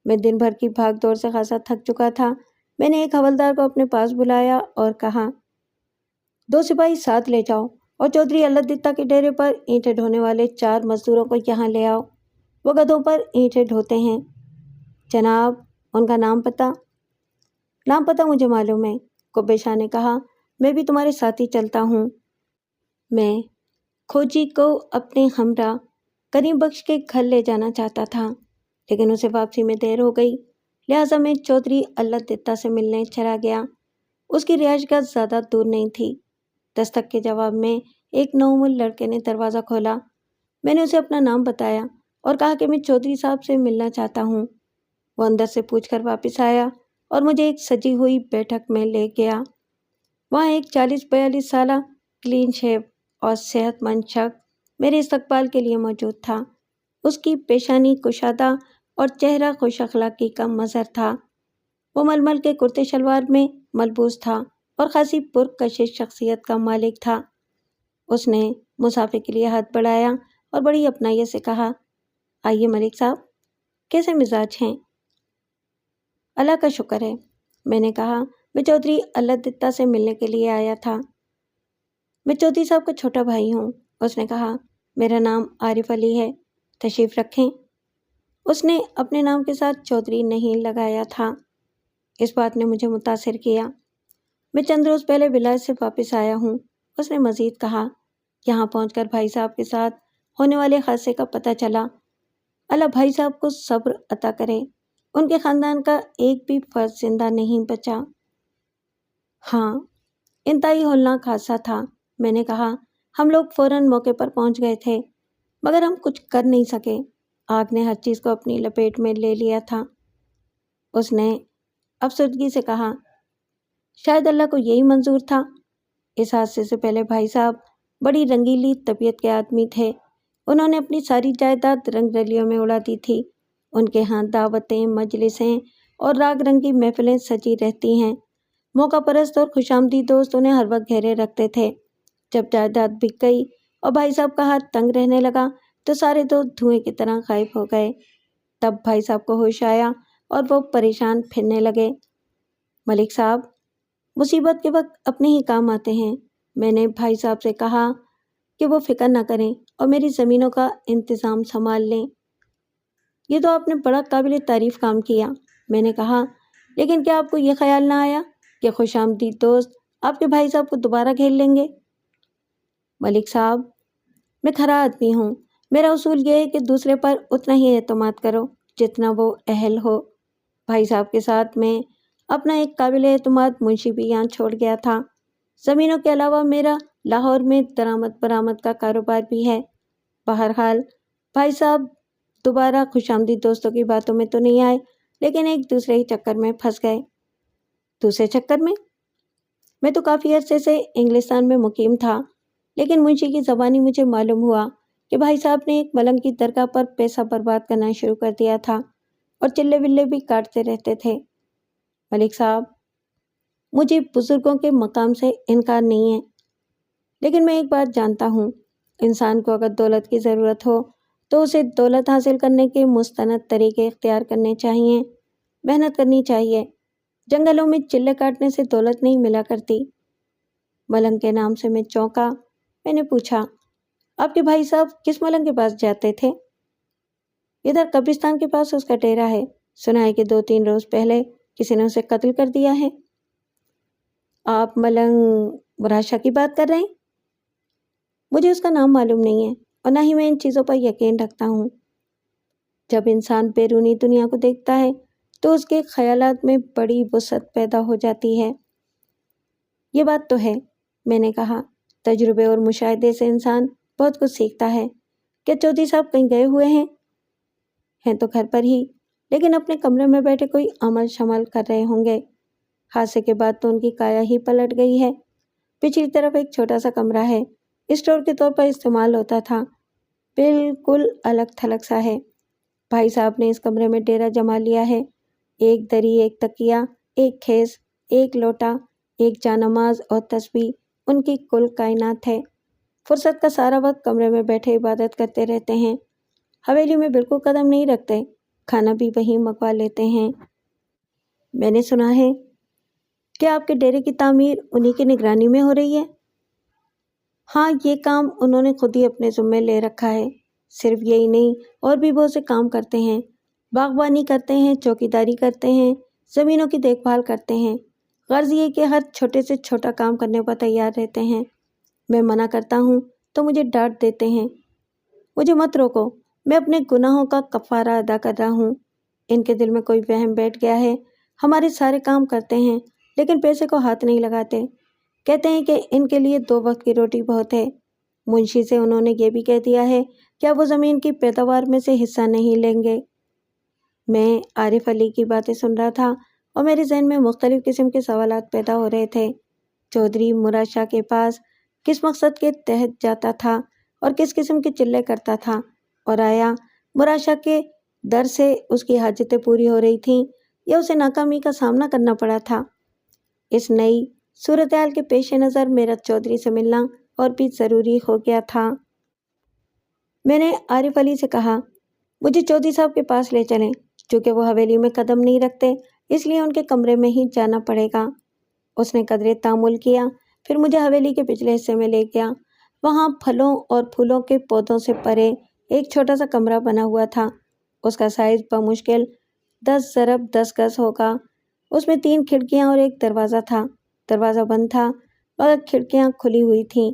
میں دن بھر کی بھاگ دوڑ سے خاصا تھک چکا تھا۔ میں نے ایک حوالدار کو اپنے پاس بلایا اور کہا، 2 سپاہی ساتھ لے جاؤ اور چودھری اللہ دتا کے ڈیرے پر اینٹیں ڈھونے والے 4 مزدوروں کو یہاں لے آؤ۔ وہ گدھوں پر اینٹیں ڈھوتے ہیں۔ جناب، ان کا نام پتہ مجھے معلوم ہے، قبے شاہ نے کہا۔ میں بھی تمہارے ساتھ ہی چلتا ہوں۔ میں کھوجی کو اپنے ہمراہ کریم بخش کے گھر لے جانا چاہتا تھا، لیکن اسے واپسی میں دیر ہو گئی، لہٰذا میں چودھری اللہ دتا سے ملنے چلا گیا۔ اس کی رہائش گاہ زیادہ دور نہیں تھی۔ دستک کے جواب میں ایک نومول لڑکے نے دروازہ کھولا۔ میں نے اسے اپنا نام بتایا اور کہا کہ میں چودھری صاحب سے ملنا چاہتا ہوں۔ وہ اندر سے پوچھ کر واپس آیا اور مجھے ایک سجی ہوئی بیٹھک میں لے گیا۔ وہاں ایک 40-42 سالہ کلین شیو اور صحت مند شخص میرے استقبال کے لیے موجود تھا۔ اس کی پیشانی کشادہ اور چہرہ خوش اخلاقی کا مظہر تھا۔ وہ ململ کے کرتے شلوار میں ملبوس تھا اور خاصی پرکشش شخصیت کا مالک تھا۔ اس نے مسافر کے لیے ہاتھ بڑھایا اور بڑی اپنائیت سے کہا، آئیے ملک صاحب، کیسے مزاج ہیں؟ اللہ کا شکر ہے، میں نے کہا۔ میں چودھری اللہ دتا سے ملنے کے لیے آیا تھا۔ میں چودھری صاحب کا چھوٹا بھائی ہوں، اس نے کہا۔ میرا نام عارف علی ہے، تشریف رکھیں۔ اس نے اپنے نام کے ساتھ چودھری نہیں لگایا تھا۔ اس بات نے مجھے متاثر کیا۔ میں چند روز پہلے ولایت سے واپس آیا ہوں، اس نے مزید کہا۔ یہاں پہنچ کر بھائی صاحب کے ساتھ ہونے والے حادثے کا پتہ چلا۔ اللہ بھائی صاحب کو صبر عطا کرے، ان کے خاندان کا ایک بھی فرد زندہ نہیں بچا۔ ہاں، انتہائی ہولناک حادثہ تھا، میں نے کہا۔ ہم لوگ فوراً موقع پر پہنچ گئے تھے، مگر ہم کچھ کر نہیں سکے۔ آگ نے ہر چیز کو اپنی لپیٹ میں لے لیا تھا۔ اس نے افسردگی سے کہا، شاید اللہ کو یہی منظور تھا۔ اس حادثے سے پہلے بھائی صاحب بڑی رنگیلی طبیعت کے آدمی تھے۔ انہوں نے اپنی ساری جائیداد رنگ رلیوں میں اڑا دی تھی۔ ان کے ہاں دعوتیں، مجلسیں اور راگ رنگ کی محفلیں سجی رہتی ہیں۔ موقع پرست اور خوش آمدید دوست انہیں ہر وقت گھیرے رکھتے تھے۔ جب جائیداد بک گئی اور بھائی صاحب کا ہاتھ تنگ رہنے لگا تو سارے دوست دھوئیں کی طرح غائب ہو گئے۔ تب بھائی صاحب کو ہوش آیا اور وہ پریشان پھرنے لگے۔ ملک صاحب، مصیبت کے وقت اپنے ہی کام آتے ہیں۔ میں نے بھائی صاحب سے کہا کہ وہ فکر نہ کریں اور میری زمینوں کا انتظام سنبھال لیں۔ یہ تو آپ نے بڑا قابل تعریف کام کیا، میں نے کہا، لیکن کیا آپ کو یہ خیال نہ آیا کہ خوش آمدید دوست آپ کے بھائی صاحب کو دوبارہ گھیر لیں گے؟ ملک صاحب، میں کھرا آدمی ہوں۔ میرا اصول یہ ہے کہ دوسرے پر اتنا ہی اعتماد کرو جتنا وہ اہل ہو۔ بھائی صاحب کے ساتھ میں اپنا ایک قابل اعتماد منشی بھی یہاں چھوڑ گیا تھا۔ زمینوں کے علاوہ میرا لاہور میں درآمد برآمد کا کاروبار بھی ہے۔ بہرحال بھائی صاحب دوبارہ خوش آمدید دوستوں کی باتوں میں تو نہیں آئے، لیکن ایک دوسرے ہی چکر میں پھنس گئے۔ دوسرے چکر میں تو کافی عرصے سے انگلستان میں مقیم تھا، لیکن منشی کی زبانی مجھے معلوم ہوا کہ بھائی صاحب نے ایک ملنگ کی درگاہ پر پیسہ برباد کرنا شروع کر دیا تھا اور چلے ولے بھی کاٹتے رہتے تھے۔ ملک صاحب، مجھے بزرگوں کے مقام سے انکار نہیں ہے، لیکن میں ایک بات جانتا ہوں، انسان کو اگر دولت کی ضرورت ہو تو اسے دولت حاصل کرنے کے مستند طریقے اختیار کرنے چاہیے، محنت کرنی چاہیے۔ جنگلوں میں چلے کاٹنے سے دولت نہیں ملا کرتی۔ ملنگ کے نام سے میں چونکا۔ میں نے پوچھا، آپ کے بھائی صاحب کس ملنگ کے پاس جاتے تھے؟ ادھر قبرستان کے پاس اس کا ڈیرا ہے، سنا ہے کہ 2-3 روز پہلے کسی نے اسے قتل کر دیا ہے۔ آپ ملنگ براشا کی بات کر رہے ہیں؟ مجھے اس کا نام معلوم نہیں ہے اور نہ ہی میں ان چیزوں پر یقین رکھتا ہوں۔ جب انسان بیرونی دنیا کو دیکھتا ہے تو اس کے خیالات میں بڑی وسعت پیدا ہو جاتی ہے۔ یہ بات تو ہے، میں نے کہا۔ تجربے اور مشاہدے سے انسان بہت کچھ سیکھتا ہے۔ کیا چودھری صاحب کہیں گئے ہوئے ہیں تو گھر پر ہی، لیکن اپنے کمرے میں بیٹھے کوئی عمل شمل کر رہے ہوں گے۔ حادثے کے بعد تو ان کی کایا ہی پلٹ گئی ہے۔ پچھلی طرف ایک چھوٹا سا کمرہ ہے، اسٹور کے طور پر استعمال ہوتا تھا، بالکل الگ تھلگ سا ہے۔ بھائی صاحب نے اس کمرے میں ڈیرا جما لیا ہے۔ ایک دری، ایک تکیہ، ایک خیز، ایک لوٹا، ایک جانماز اور تسبیح ان کی کل کائنات ہے۔ فرصت کا سارا وقت کمرے میں بیٹھے عبادت کرتے رہتے ہیں۔ حویلی میں بالکل قدم نہیں رکھتے، کھانا بھی وہیں منگوا لیتے ہیں۔ میں نے سنا ہے کہ آپ کے ڈیرے کی تعمیر انہی کی نگرانی میں ہو رہی ہے۔ ہاں، یہ کام انہوں نے خود ہی اپنے ذمے لے رکھا ہے۔ صرف یہی نہیں، اور بھی بہت سے کام کرتے ہیں۔ باغبانی کرتے ہیں، چوکیداری کرتے ہیں، زمینوں کی دیکھ بھال کرتے ہیں۔ غرض یہ کہ ہر چھوٹے سے چھوٹا کام کرنے پر تیار رہتے ہیں۔ میں منع کرتا ہوں تو مجھے ڈانٹ دیتے ہیں۔ مجھے مت روکو، میں اپنے گناہوں کا کفارہ ادا کر رہا ہوں۔ ان کے دل میں کوئی وہم بیٹھ گیا ہے۔ ہمارے سارے کام کرتے ہیں لیکن پیسے کو ہاتھ نہیں لگاتے۔ کہتے ہیں کہ ان کے لیے 2 وقت کی روٹی بہت ہے۔ منشی سے انہوں نے یہ بھی کہہ دیا ہے کہ اب وہ زمین کی پیداوار میں سے حصہ نہیں لیں گے۔ میں عارف علی کی باتیں سن رہا تھا اور میرے ذہن میں مختلف قسم کے سوالات پیدا ہو رہے تھے۔ چودھری مراد شاہ کے پاس کس مقصد کے تحت جاتا تھا اور کس قسم کے چلے کرتا تھا، اور آیا مراد شاہ کے در سے اس کی حاجتیں پوری ہو رہی تھیں یا اسے ناکامی کا سامنا کرنا پڑا تھا؟ اس نئی صورتحال کے پیش نظر میرا چودھری سے ملنا اور بھی ضروری ہو گیا تھا۔ میں نے عارف علی سے کہا، مجھے چودھری صاحب کے پاس لے چلیں۔ چونکہ وہ حویلی میں قدم نہیں رکھتے اس لیے ان کے کمرے میں ہی جانا پڑے گا۔ اس نے قدرے تامل کیا، پھر مجھے حویلی کے پچھلے حصے میں لے گیا۔ وہاں پھلوں اور پھولوں کے پودوں سے پرے ایک چھوٹا سا کمرہ بنا ہوا تھا۔ اس کا سائز بمشکل 10x10 گز ہوگا۔ اس میں 3 کھڑکیاں اور ایک دروازہ تھا۔ دروازہ بند تھا مگر کھڑکیاں کھلی ہوئی تھیں۔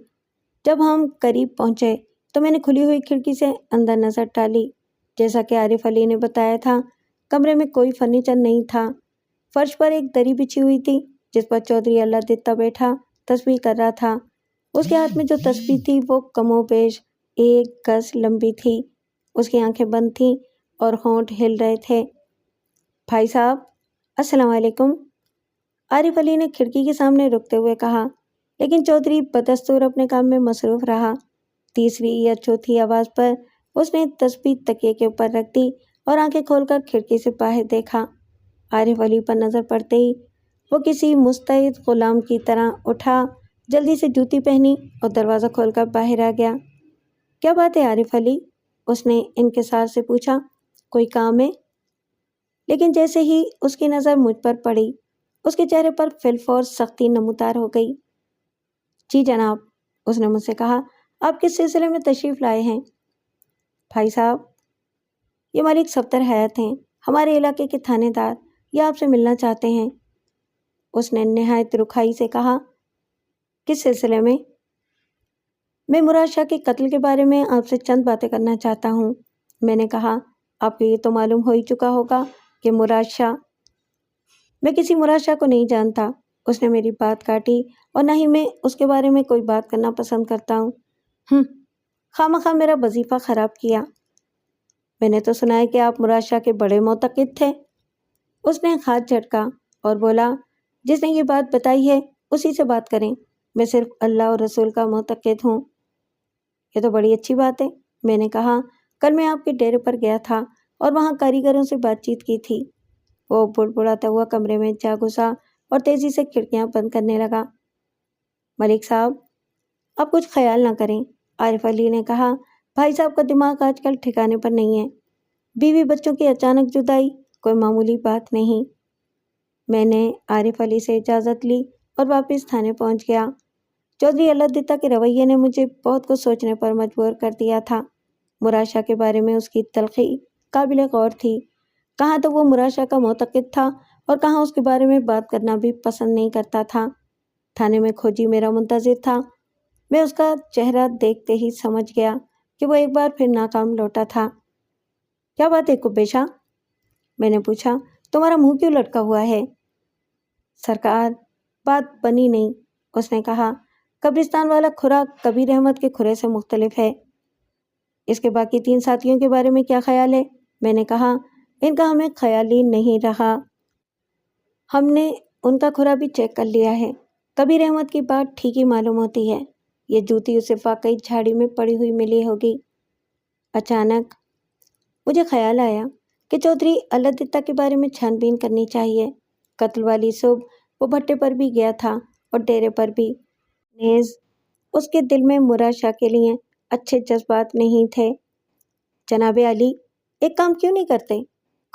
جب ہم قریب پہنچے تو میں نے کھلی ہوئی کھڑکی سے اندر نظر ڈالی۔ جیسا کہ عارف علی نے بتایا تھا، کمرے میں کوئی فرنیچر نہیں تھا۔ فرش پر ایک دری بچھی ہوئی تھی جس پر چودھری اللہ دتہ بیٹھا تسبیح کر رہا تھا۔ اس کے ہاتھ میں جو تسبیح تھی وہ کم و بیش 1 گز لمبی تھی۔ اس کی آنکھیں بند تھیں اور ہونٹ ہل رہے تھے۔ بھائی صاحب، السلام علیکم، عارف علی نے کھڑکی کے سامنے رکتے ہوئے کہا، لیکن چودھری بدستور اپنے کام میں مصروف رہا۔ تیسری یا چوتھی آواز پر اس نے تسبیح تکیے کے اوپر رکھ دی اور آنکھیں کھول کر کھڑکی سے باہر دیکھا۔ عارف علی پر نظر پڑتے ہی وہ کسی مستعد غلام کی طرح اٹھا، جلدی سے جوتی پہنی اور دروازہ کھول کر باہر آ گیا۔ کیا بات ہے عارف علی؟ اس نے انکسار سے پوچھا۔ کوئی کام ہے؟ لیکن جیسے ہی اس کی نظر مجھ پر پڑی اس کے چہرے پر فی الفور سختی نمودار ہو گئی۔ جی جناب، اس نے مجھ سے کہا، آپ کس سلسلے میں تشریف لائے ہیں؟ بھائی صاحب، یہ ملک صفدر حیات ہیں، ہمارے علاقے کے تھانے دار، یہ آپ سے ملنا چاہتے ہیں۔ اس نے نہایت رکھائی سے کہا، کس سلسلے میں؟ میں مراد شاہ کے قتل کے بارے میں آپ سے چند باتیں کرنا چاہتا ہوں۔ میں نے کہا، آپ کو یہ تو معلوم ہو ہی چکا ہوگا کہ مراد شاہ… میں کسی مراد شاہ کو نہیں جانتا۔ اس نے میری بات کاٹی، اور نہ ہی میں اس کے بارے میں کوئی بات کرنا پسند کرتا ہوں۔ خواہ میرا وظیفہ خراب کیا۔ میں نے تو سنا ہے کہ آپ مراد شاہ کے بڑے معتقد تھے۔ اس نے ہاتھ جھٹکا اور بولا، جس نے یہ بات بتائی ہے اسی سے بات کریں، میں صرف اللہ اور رسول کا معتقد ہوں۔ یہ تو بڑی اچھی بات ہے، میں نے کہا، کل میں آپ کے ڈیرے پر گیا تھا اور وہاں کاریگروں سے بات چیت کی تھی۔ وہ بڑبڑاتا ہوا کمرے میں جا گھسا اور تیزی سے کھڑکیاں بند کرنے لگا۔ ملک صاحب، آپ کچھ خیال نہ کریں، عارف علی نے کہا، بھائی صاحب کا دماغ آج کل ٹھکانے پر نہیں ہے۔ بیوی بچوں کی اچانک جدائی کوئی معمولی بات نہیں۔ میں نے عارف علی سے اجازت لی اور واپس تھانے پہنچ گیا۔ چودھری اللہ دتہ کے رویے نے مجھے بہت کچھ سوچنے پر مجبور کر دیا تھا۔ مراد شاہ کے بارے میں اس کی تلخی قابل غور تھی۔ کہاں تو وہ مراد شاہ کا معتقد تھا اور کہاں اس کے بارے میں بات کرنا بھی پسند نہیں کرتا تھا۔ تھانے میں کھوجی میرا منتظر تھا۔ میں اس کا چہرہ دیکھتے ہی سمجھ گیا کہ وہ ایک بار پھر ناکام لوٹا تھا۔ کیا بات ہے کبے شاہ؟ میں نے پوچھا، تمہارا منہ کیوں لٹکا ہوا ہے؟ سرکار، بات بنی نہیں، اس نے کہا، قبرستان والا کھرا کبیر احمد کے کھرے سے مختلف ہے۔ اس کے باقی 3 ساتھیوں کے بارے میں کیا خیال ہے؟ میں نے کہا، ان کا ہمیں خیال ہی نہیں رہا۔ ہم نے ان کا کھرا بھی چیک کر لیا ہے۔ کبیر احمد کی بات ٹھیک ہی معلوم ہوتی ہے۔ یہ جوتی اسے واقعی جھاڑی میں پڑی ہوئی ملی ہوگی۔ اچانک مجھے خیال آیا کہ چودھری اللہ دتہ کے بارے میں چھان بین کرنی چاہیے۔ قتل والی صبح وہ بھٹے پر بھی گیا تھا اور ڈیرے پر بھی۔ نیز اس کے دل میں مراد شاہ کے لیے اچھے جذبات نہیں تھے۔ جناب علی، ایک کام کیوں نہیں کرتے؟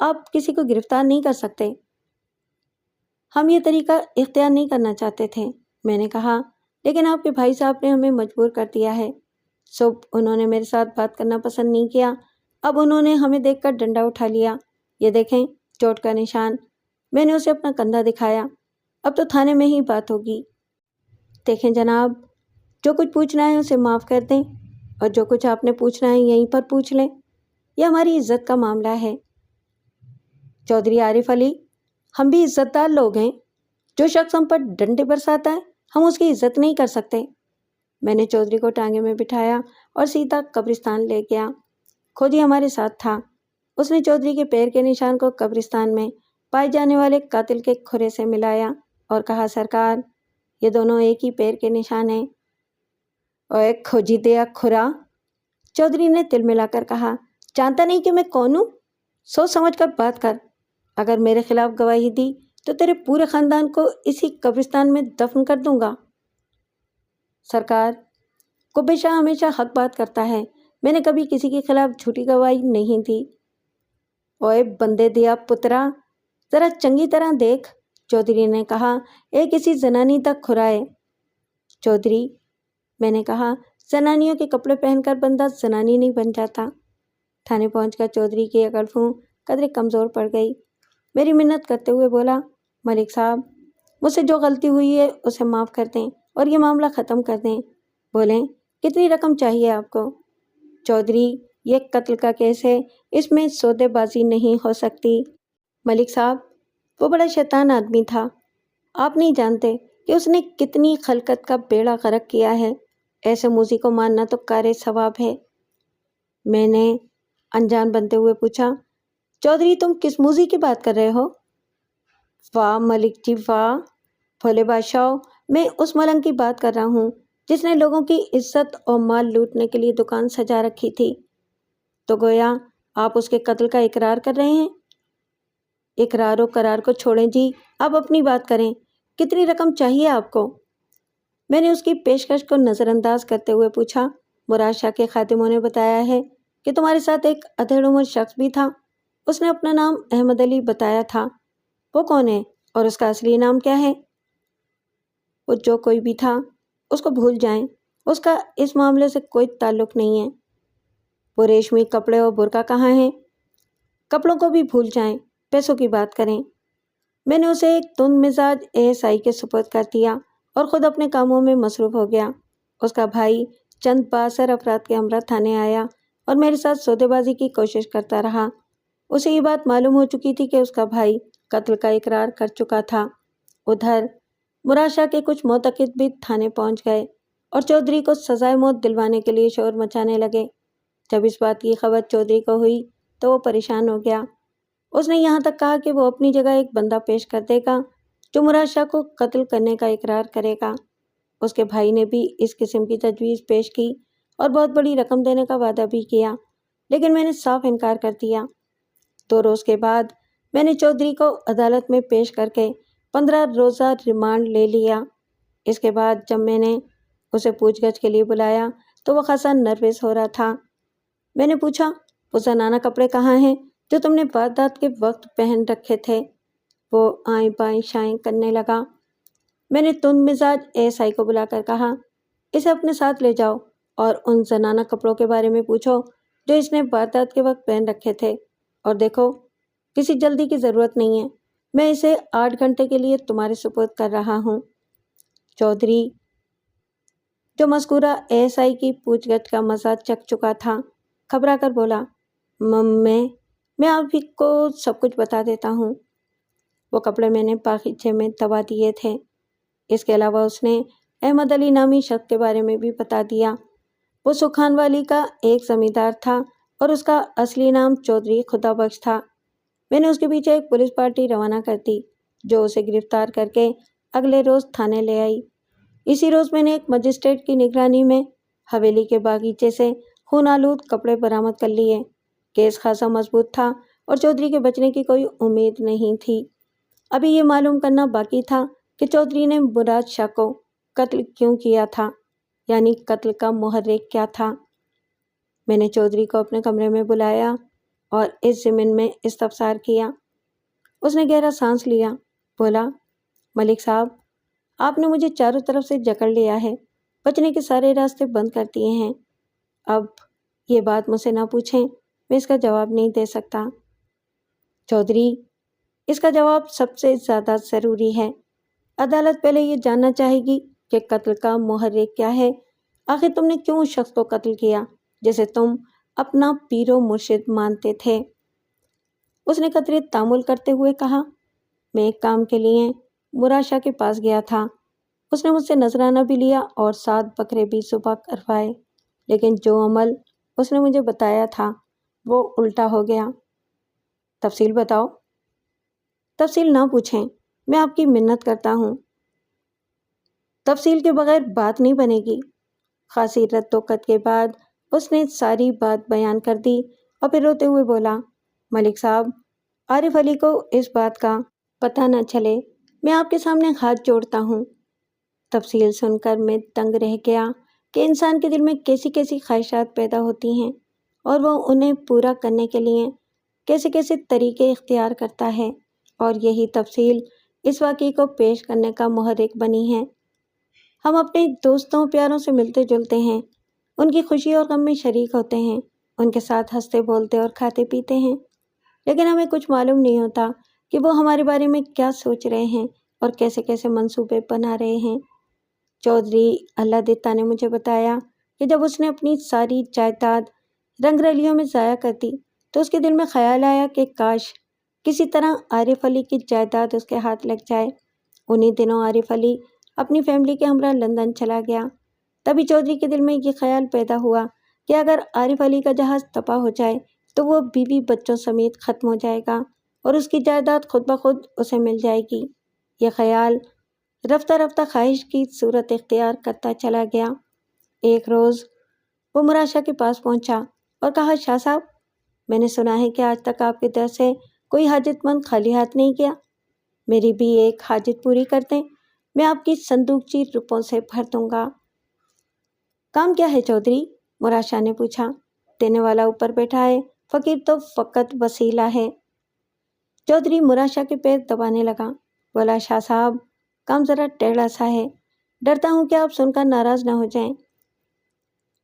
آپ کسی کو گرفتار نہیں کر سکتے۔ ہم یہ طریقہ اختیار نہیں کرنا چاہتے تھے، میں نے کہا، لیکن آپ کے بھائی صاحب نے ہمیں مجبور کر دیا ہے۔ صبح انہوں نے میرے ساتھ بات کرنا پسند نہیں کیا، اب انہوں نے ہمیں دیکھ کر ڈنڈا اٹھا لیا۔ یہ دیکھیں، چوٹ کا نشان۔ میں نے اسے اپنا کندھا دکھایا۔ اب تو تھانے میں ہی بات ہوگی۔ دیکھیں جناب، جو کچھ پوچھنا ہے اسے معاف کر دیں، اور جو کچھ آپ نے پوچھنا ہے یہیں پر پوچھ لیں۔ یہ ہماری عزت کا معاملہ ہے۔ چودھری عارف علی، ہم بھی عزت دار لوگ ہیں۔ جو شخص ہم پر ڈنڈے برساتا ہے ہم اس کی عزت نہیں کر سکتے۔ میں نے چودھری کو ٹانگے میں بٹھایا اور سیدھا قبرستان لے گیا۔ کھوجی ہمارے ساتھ تھا۔ اس نے چودھری کے پیر کے نشان کو قبرستان میں پائے جانے والے قاتل کے کھرے سے ملایا اور کہا، سرکار، یہ دونوں ایک ہی پیر کے نشان ہیں۔ اوے کھوجی دیا کھرا، چودھری نے تل ملا کر کہا، جانتا نہیں کہ میں کون ہوں؟ سوچ سمجھ کر بات کر۔ اگر میرے خلاف گواہی دی تو تیرے پورے خاندان کو اسی قبرستان میں دفن کر دوں گا۔ سرکار، قبے شاہ ہمیشہ حق بات کرتا ہے، میں نے کبھی کسی کے خلاف جھوٹی گواہی نہیں دی۔ اوے بندے دیا پترا، ذرا چنگی طرح دیکھ، چودھری نے کہا، ایک کسی زنانی تک کھرا ہے۔ چودھری، میں نے کہا، زنانیوں کے کپڑے پہن کر بندہ زنانی نہیں بن جاتا۔ تھانے پہنچ کر چودھری کی عقل فوں قدرے کمزور پڑ گئی۔ میری منت کرتے ہوئے بولا، ملک صاحب، مجھ سے جو غلطی ہوئی ہے اسے معاف کر دیں اور یہ معاملہ ختم کر دیں۔ بولیں، کتنی رقم چاہیے آپ کو؟ چودھری، یہ قتل کا کیس ہے، اس میں سودے بازی نہیں ہو سکتی۔ ملک صاحب، وہ بڑا شیطان آدمی تھا۔ آپ نہیں جانتے کہ اس نے کتنی خلقت کا بیڑا غرق کیا ہے۔ ایسے موذی کو مارنا تو کار ثواب ہے۔ میں نے انجان بنتے ہوئے پوچھا، چودھری تم کس موذی کی بات کر رہے ہو؟ واہ ملک جی واہ، بھولے بادشاہ، میں اس ملنگ کی بات کر رہا ہوں جس نے لوگوں کی عزت اور مال لوٹنے کے لیے دکان سجا رکھی تھی۔ تو گویا آپ اس کے قتل کا اقرار کر رہے ہیں؟ اقرار و قرار کو چھوڑیں جی، آپ اپنی بات کریں، کتنی رقم چاہیے آپ کو؟ میں نے اس کی پیشکش کو نظر انداز کرتے ہوئے پوچھا، مراد شاہ کے خادموں نے بتایا ہے کہ تمہارے ساتھ ایک ادھیڑ عمر شخص بھی تھا، اس نے اپنا نام احمد علی بتایا تھا، وہ کون ہے اور اس کا اصلی نام کیا ہے؟ وہ جو کوئی بھی تھا اس کو بھول جائیں، اس کا اس معاملے سے کوئی تعلق نہیں ہے۔ وہ ریشمی کپڑے اور برقع کہاں ہیں؟ کپڑوں کو بھی بھول جائیں، پیسوں کی بات کریں۔ میں نے اسے ایک تند مزاج ASI کے سپرد کر دیا اور خود اپنے کاموں میں مصروف ہو گیا۔ اس کا بھائی چند بااثر افراد کے ہمراہ تھانے آیا اور میرے ساتھ سودے بازی کی کوشش کرتا رہا۔ اسے یہ بات معلوم ہو چکی تھی کہ اس کا بھائی قتل کا اقرار کر چکا تھا۔ ادھر مراد شاہ کے کچھ معتقد بھی تھانے پہنچ گئے اور چودھری کو سزائے موت دلوانے کے لیے شور مچانے لگے۔ جب اس بات کی خبر چودھری کو ہوئی تو وہ پریشان ہو گیا۔ اس نے یہاں تک کہا کہ وہ اپنی جگہ ایک بندہ پیش کر دے گا جو مراد شاہ کو قتل کرنے کا اقرار کرے گا۔ اس کے بھائی نے بھی اس قسم کی تجویز پیش کی اور بہت بڑی رقم دینے کا وعدہ بھی کیا، لیکن میں نے صاف انکار کر دیا۔ 2 روز کے بعد میں نے چودھری کو عدالت میں پیش کر کے 15 روزہ ریمانڈ لے لیا۔ اس کے بعد جب میں نے اسے پوچھ گچھ کے لیے بلایا تو وہ خاصا نروس ہو رہا تھا۔ میں نے پوچھا، وہ زنانہ کپڑے کہاں ہیں جو تم نے واردات کے وقت پہن رکھے تھے؟ وہ آئیں بائیں شائیں کرنے لگا۔ میں نے تند مزاج ASI کو بلا کر کہا، اسے اپنے ساتھ لے جاؤ اور ان زنانہ کپڑوں کے بارے میں پوچھو جو اس نے واردات کے وقت پہن رکھے تھے، اور دیکھو کسی جلدی کی ضرورت نہیں ہے، میں اسے 8 گھنٹے کے لیے تمہارے سپرد کر رہا ہوں۔ چودھری، جو مذکورہ ASI کی پوچھ گچھ کا مزہ چکھ چکا تھا، گھبرا کر بولا، میں آپ ہی کو سب کچھ بتا دیتا ہوں۔ وہ کپڑے میں نے باغیچے میں دبا دیے تھے۔ اس کے علاوہ اس نے احمد علی نامی شخص کے بارے میں بھی بتا دیا۔ وہ سکھان والی کا ایک زمیندار تھا اور اس کا اصلی نام چودھری خدا بخش تھا۔ میں نے اس کے پیچھے ایک پولیس پارٹی روانہ کر دی جو اسے گرفتار کر کے اگلے روز تھانے لے آئی۔ اسی روز میں نے ایک مجسٹریٹ کی نگرانی میں حویلی کے باغیچے سے خون آلود کپڑے برآمد کر لیے۔ کیس خاصا مضبوط تھا اور چودھری کے بچنے کی کوئی امید نہیں تھی۔ ابھی یہ معلوم کرنا باقی تھا کہ چودھری نے مراد شاہ کو قتل کیوں کیا تھا، یعنی قتل کا محرک کیا تھا۔ میں نے چودھری کو اپنے کمرے میں بلایا اور اس ضمن میں استفسار کیا۔ اس نے گہرا سانس لیا، بولا، ملک صاحب، آپ نے مجھے چاروں طرف سے جکڑ لیا ہے، بچنے کے سارے راستے بند کر دیے ہیں۔ اب یہ بات مجھ سے نہ پوچھیں، میں اس کا جواب نہیں دے سکتا۔ چودھری، اس کا جواب سب سے زیادہ ضروری ہے۔ عدالت پہلے یہ جاننا چاہے گی کہ قتل کا محرک کیا ہے۔ آخر تم نے کیوں اس شخص کو قتل کیا جسے تم اپنا پیر و مرشد مانتے تھے؟ اس نے قطرے تامل کرتے ہوئے کہا، میں ایک کام کے لیے مراشا کے پاس گیا تھا۔ اس نے مجھ سے نذرانہ بھی لیا اور 7 بکرے بھی ذبح کروائے، لیکن جو عمل اس نے مجھے بتایا تھا وہ الٹا ہو گیا۔ تفصیل بتاؤ۔ تفصیل نہ پوچھیں، میں آپ کی منت کرتا ہوں۔ تفصیل کے بغیر بات نہیں بنے گی۔ خاصی رد و قت کے بعد اس نے ساری بات بیان کر دی اور پھر روتے ہوئے بولا، ملک صاحب، عارف علی کو اس بات کا پتہ نہ چلے، میں آپ کے سامنے ہاتھ جوڑتا ہوں۔ تفصیل سن کر میں دنگ رہ گیا کہ انسان کے دل میں کیسی کیسی خواہشات پیدا ہوتی ہیں اور وہ انہیں پورا کرنے کے لیے کیسے کیسے طریقے اختیار کرتا ہے، اور یہی تفصیل اس واقعے کو پیش کرنے کا محرک بنی ہے۔ ہم اپنے دوستوں پیاروں سے ملتے جلتے ہیں، ان کی خوشی اور غم میں شریک ہوتے ہیں، ان کے ساتھ ہنستے بولتے اور کھاتے پیتے ہیں، لیکن ہمیں کچھ معلوم نہیں ہوتا کہ وہ ہمارے بارے میں کیا سوچ رہے ہیں اور کیسے کیسے منصوبے بنا رہے ہیں۔ چودھری اللہ دتا نے مجھے بتایا کہ جب اس نے اپنی ساری جائیداد رنگ رلیوں میں ضائع کر دی تو اس کے دل میں خیال آیا کہ کاش کسی طرح عارف علی کی جائیداد اس کے ہاتھ لگ جائے۔ انہی دنوں عارف علی اپنی فیملی کے ہمراہ لندن چلا گیا۔ تبھی چودھری کے دل میں یہ خیال پیدا ہوا کہ اگر عارف علی کا جہاز تباہ ہو جائے تو وہ بیوی بچوں سمیت ختم ہو جائے گا اور اس کی جائیداد خود بخود اسے مل جائے گی۔ یہ خیال رفتہ رفتہ خواہش کی صورت اختیار کرتا چلا گیا۔ ایک روز وہ مراشا کے پاس پہنچا اور کہا، شاہ صاحب، میں نے سنا ہے کہ آج تک آپ کے در سے کوئی حاجت مند خالی ہاتھ نہیں گیا۔ میری بھی ایک حاجت پوری کر دیں، میں آپ کی صندوقچی روپوں سے بھر دوں گا۔ کام کیا ہے چودھری؟ مراشا نے پوچھا۔ دینے والا اوپر بیٹھا ہے، فقیر تو فقط وسیلہ ہے۔ چودھری مراشا کے پیر دبانے لگا، بولا، شاہ صاحب، کام ذرا ٹیڑھا سا ہے، ڈرتا ہوں کہ آپ سن کر ناراض نہ ہو جائیں۔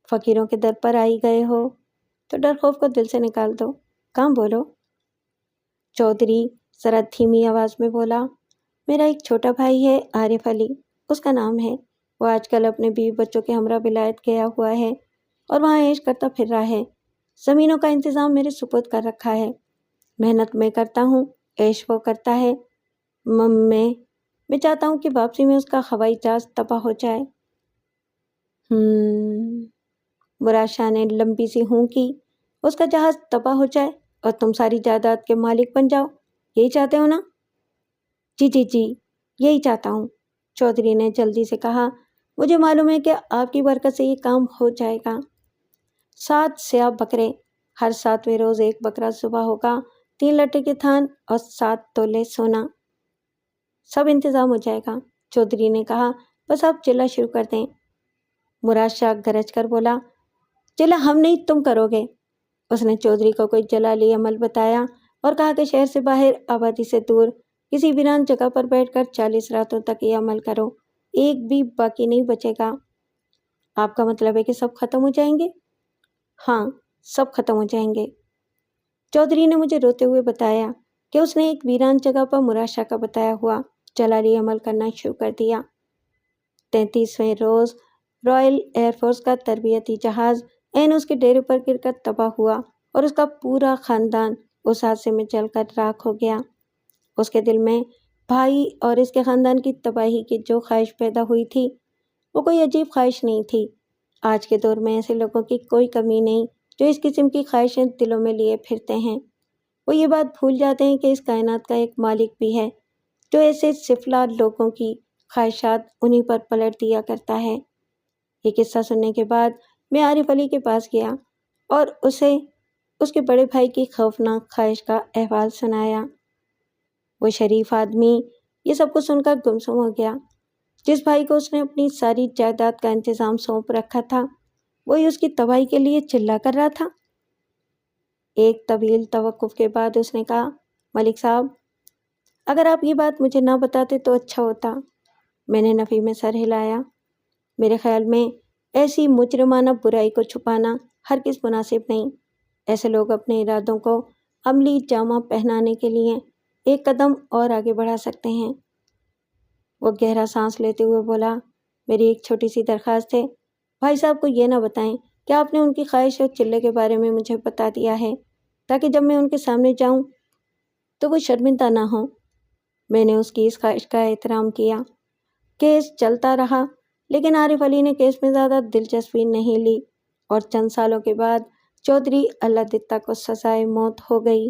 فقیروں کے در پر آئی گئے ہو تو ڈر خوف کو دل سے نکال دو، کام بولو۔ چودھری ذرا دھیمی آواز میں بولا، میرا ایک چھوٹا بھائی ہے عارف علی، اس کا نام ہے، وہ آج کل اپنے بیوی بچوں کے ہمراہ ولایت گیا ہوا ہے اور وہاں عیش کرتا پھر رہا ہے۔ زمینوں کا انتظام میرے سپرد کر رکھا ہے، محنت میں کرتا ہوں، عیش وہ کرتا ہے۔ میں چاہتا ہوں کہ واپسی میں اس کا ہوائی جہاز تباہ ہو جائے۔ مراشا نے لمبی سی ہوں کی، اس کا جہاز تباہ ہو جائے اور تم ساری جائیداد کے مالک بن جاؤ، یہی چاہتے ہو نا؟ جی جی جی، یہی چاہتا ہوں، چودھری نے جلدی سے کہا۔ مجھے معلوم ہے کہ آپ کی برکت سے یہ کام ہو جائے گا۔ 7 سیاہ بکرے، ہر 7ویں روز ایک بکرا ذبح ہوگا، 3 لٹے کے تھان اور 7 تولے سونا، سب انتظام ہو جائے گا۔ چودھری نے کہا، بس آپ چلہ شروع کر دیں۔ مراشا گرج کر بولا، چلہ ہم نہیں، تم کرو گے۔ اس نے چودھری کو کوئی جلالی عمل بتایا اور کہا کہ شہر سے باہر آبادی سے دور کسی ویران جگہ پر بیٹھ کر 40 راتوں تک یہ عمل کرو، ایک بھی باقی نہیں بچے گا۔ آپ کا مطلب ہے کہ سب ختم ہو جائیں گے؟ ہاں، سب ختم ہو جائیں گے۔ چودھری نے مجھے روتے ہوئے بتایا کہ اس نے ایک ویران جگہ پر مراشا کا بتایا ہوا جلالی عمل کرنا شروع کر دیا۔ 33ویں روز رائل ایئر فورس کا تربیتی جہاز عین اس کے ڈیرے پر گر کر تباہ ہوا اور اس کا پورا خاندان اس حادثے میں جل کر راکھ ہو گیا۔ اس کے دل میں بھائی اور اس کے خاندان کی تباہی کی جو خواہش پیدا ہوئی تھی وہ کوئی عجیب خواہش نہیں تھی۔ آج کے دور میں ایسے لوگوں کی کوئی کمی نہیں جو اس قسم کی خواہشیں دلوں میں لیے پھرتے ہیں۔ وہ یہ بات بھول جاتے ہیں کہ اس کائنات کا ایک مالک بھی ہے جو ایسے سفلا لوگوں کی خواہشات انہی پر پلٹ دیا کرتا ہے۔ یہ قصہ سننے کے بعد میں عارف علی کے پاس گیا اور اسے اس کے بڑے بھائی کی خوفناک خواہش کا احوال سنایا۔ وہ شریف آدمی یہ سب کچھ سن کر گمسم ہو گیا۔ جس بھائی کو اس نے اپنی ساری جائیداد کا انتظام سونپ رکھا تھا وہی اس کی تباہی کے لیے چلا کر رہا تھا۔ ایک طویل توقف کے بعد اس نے کہا، ملک صاحب، اگر آپ یہ بات مجھے نہ بتاتے تو اچھا ہوتا۔ میں نے نفی میں سر ہلایا۔ میرے خیال میں ایسی مجرمانہ برائی کو چھپانا ہرگز مناسب نہیں۔ ایسے لوگ اپنے ارادوں کو عملی جامہ پہنانے کے لیے ایک قدم اور آگے بڑھا سکتے ہیں۔ وہ گہرا سانس لیتے ہوئے بولا، میری ایک چھوٹی سی درخواست ہے، بھائی صاحب کو یہ نہ بتائیں کہ آپ نے ان کی خواہش اور چلے کے بارے میں مجھے بتا دیا ہے، تاکہ جب میں ان کے سامنے جاؤں تو وہ شرمندہ نہ ہوں۔ میں نے اس کی اس خواہش کا احترام کیا۔ کیس چلتا رہا، لیکن عارف علی نے کیس میں زیادہ دلچسپی نہیں لی اور چند سالوں کے بعد چودھری اللہ دتہ کو سزائے موت ہو گئی۔